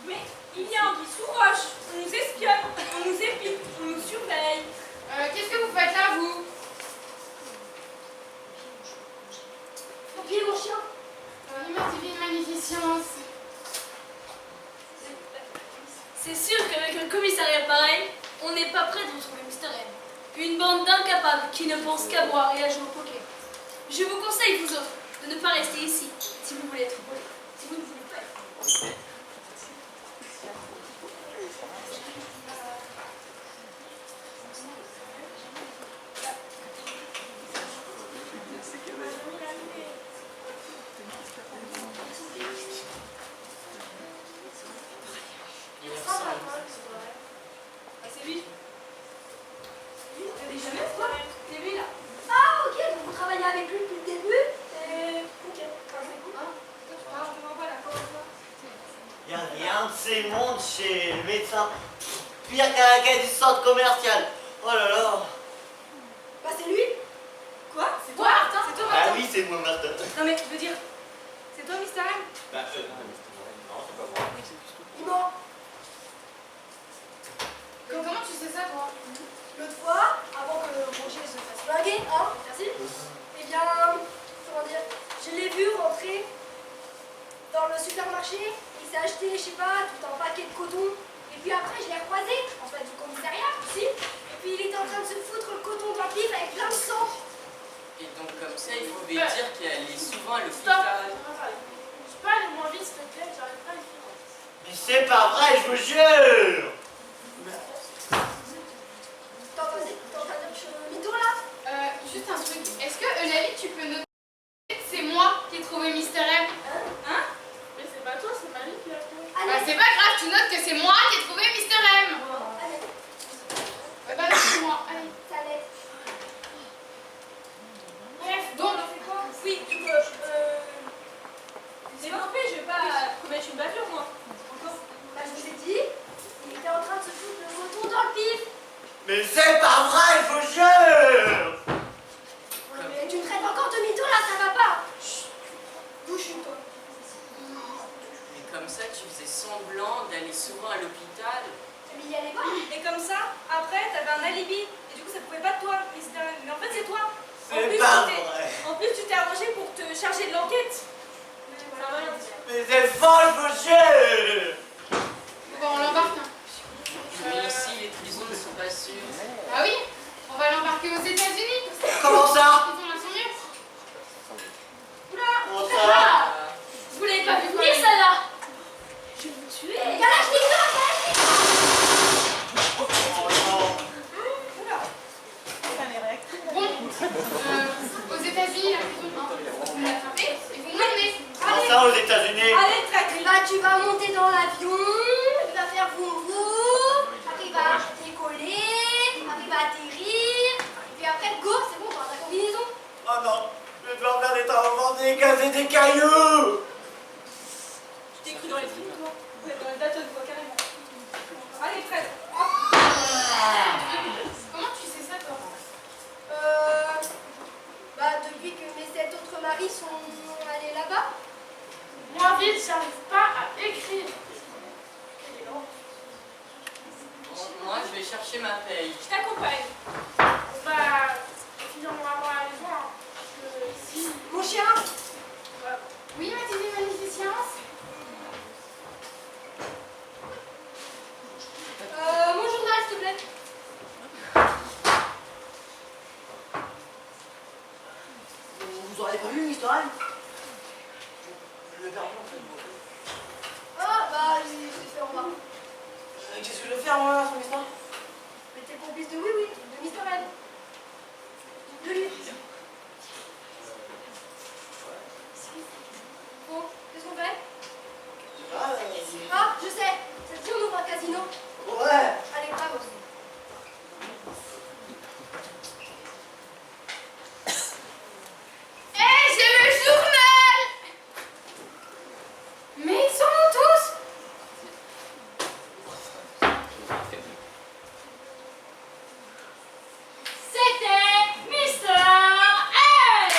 Mais il y a Anguille sous roche. On nous espionne, on nous épie, on nous surveille. Qu'est-ce que vous faites là, vous? Pompier, mon chien. Oui, ma divine magnificence. C'est sûr qu'avec un commissariat pareil, on n'est pas prêt de retrouver Mr. M. Une bande d'incapables qui ne pensent qu'à boire et à jouer au poker. Je vous conseille, vous autres, de ne pas rester ici, si vous voulez être poli. Si vous ne voulez pas être. Il me semble. C'est lui. T'as déjà vu quoi? C'est lui là. Ah, ok, donc vous travaillez avec lui depuis le début. Et... Ok, enfin, c'est cool. Y a rien de ces mondes chez le médecin. Pire qu'un gars du centre commercial. Oh là là. Bah, c'est lui. Quoi? C'est toi, Martin? C'est toi, Martin? Ah oui, c'est moi, Martin. Non mais je veux dire, c'est toi, Mr. M? Bah, non, c'est pas moi. Non, dragué, hein? Merci. Eh bien, comment dire, je l'ai vu rentrer dans le supermarché. Il s'est acheté, je sais pas, tout un paquet de coton. Et puis après, je l'ai recroisé, en fait, du commissariat aussi. Et puis il était en train de se foutre le coton dans le pif avec plein de sang. Et donc comme ça, il pouvait dire qu'elle est souvent à Stop. l'hôpital. Tu peux aller moins vite, s'il te plaît, j'arrive pas à le faire. Mais c'est pas vrai, je vous jure. T'es en train de dire que je suis mytho là? Juste un truc. Est-ce que, Eulalie, tu peux noter que c'est moi qui ai trouvé Mister M? Hein? Mais c'est pas toi, c'est Marie qui l'a fait. Bah, c'est pas grave, tu notes que c'est moi qui ai trouvé Mister M. Allez, Bah, c'est moi. Allez. ça l'aide. Bref, donc, Oui, du coup, développé, je vais pas commettre une bavure, moi. Encore. Bah, je vous ai dit, il était en train de se foutre le coton dans le pif. Mais c'est pas vrai, je vous jure. Mais tu me traites encore de mytho là, ça va pas. Chut. Bouge toi. Et comme ça, tu faisais semblant d'aller souvent à l'hôpital. Mais il y allait pas. Et comme ça, après, t'avais un alibi. Et du coup, ça pouvait pas de toi. Mais en fait, c'est toi. C'est pas vrai. En plus, tu t'es arrangé pour te charger de l'enquête. Ça va, Mais c'est faux, je vous jure. bon, on l'embarque. Hein. Mais ici, les prisons ne sont pas sûres. Bah oui, on va l'embarquer aux États-Unis. Comment ça? Les prisons là sont mieux. Comment ça? Vous l'avez pas vu Dis venir, ça là. Je vais vous tuer. Bon, aux États-Unis, la prison, vous l'attrapez et vous m'emmenez. Comment ça aux États-Unis? Allez, traque. Là, tu vas monter dans l'avion. Il va faire vroom vroom. Après, il va décoller. Après, il va atterrir. Et puis après, go, c'est bon, on va ta combinaison. Oh non, je vais devoir faire des travaux et casser des cailloux. Tu t'es cru dans les films, toi? Ouais, dans les dates, quoi, carrément. Allez, Fred. Comment tu sais ça, toi? Bah, depuis que mes 7 autres maris sont allés là-bas. Moins vite, j'arrive pas à écrire. Bon, moi, je vais chercher ma paye. Je t'accompagne. Bah, finalement, à la maison, hein, parce que ici, Mon chien. Oui, ma divine magnificence. Mon journal, s'il te plaît. Vous auriez pas vu Mister M? Je l'ai perdu en fait. Ah, bah, j'ai fait en bas. Qu'est-ce que je vais faire moi sur Mister? Mais t'es complice de oui, de Mister M. De lui. Bon, qu'est-ce qu'on fait? Ah, je sais. Ça te dit, on ouvre un casino. Ouais. Allez, bravo. Eh, j'ai le journal! Mais ils sont où tous? C'était Mister M.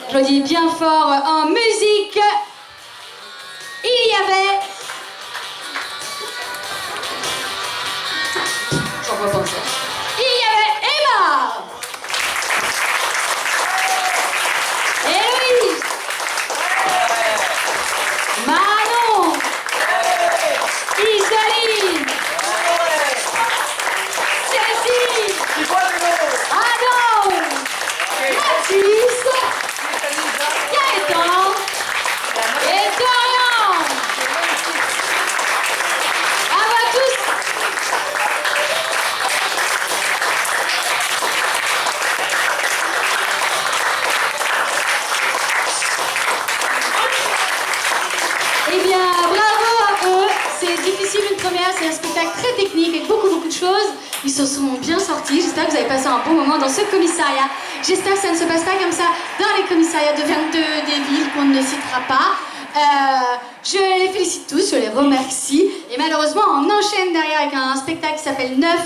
Applaudis bien fort en musique. Il y avait... J'en vois pas ça. Il y avait Emma. Héloïse. Manon. Isaline. Cécile. Adam. Mathis. Gaëtan et Dorian. À vous tous. Eh bien, bravo à eux. C'est difficile une première, c'est un spectacle très technique avec beaucoup de choses. Ils se sont bien sortis. J'espère que vous avez passé un bon moment dans ce commissariat. J'espère que ça ne se passe pas comme ça dans les commissariats de 22 des villes qu'on ne citera pas. Je les félicite tous, je les remercie. Et malheureusement, on enchaîne derrière avec un spectacle qui s'appelle Neuf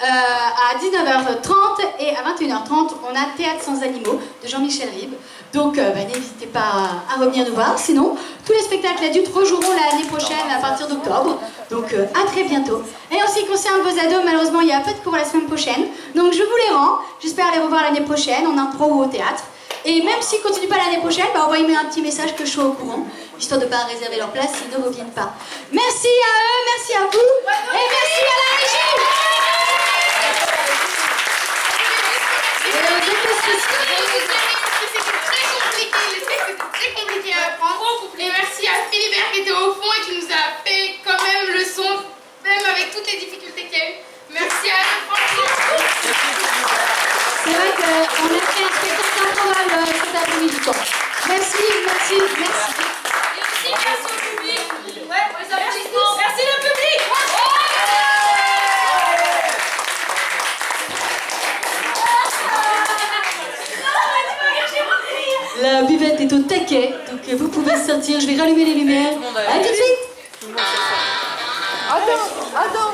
À 19h30 et à 21h30, on a Théâtre sans animaux de Jean-Michel Ribes. Donc n'hésitez pas à revenir nous voir. Sinon, tous les spectacles adultes rejoueront l'année prochaine à partir d'octobre. Donc à très bientôt. Et en ce qui concerne vos ados, malheureusement, il y a pas de cours la semaine prochaine. Donc je vous les rends. J'espère les revoir l'année prochaine en impro ou au théâtre. Et même s'ils ne continuent pas l'année prochaine, envoyez-moi un petit message que je sois au courant, histoire de ne pas réserver leur place s'ils ne reviennent pas. Merci à eux, merci à vous, et merci à la régie. C'était très compliqué à apprendre. Et merci à Philibert qui était au fond et qui nous a fait quand même le son, même avec toutes les difficultés qu'il y a eu. Merci à eux, franchement. C'est vrai qu'on a fait un spectacle improbable cet après-midi. Merci, merci, merci. Et aussi grâce au public. Ouais, les applaudissements. Merci le public. La buvette est au taquet, donc vous pouvez sortir. Je vais rallumer les lumières. À tout de suite. Attends.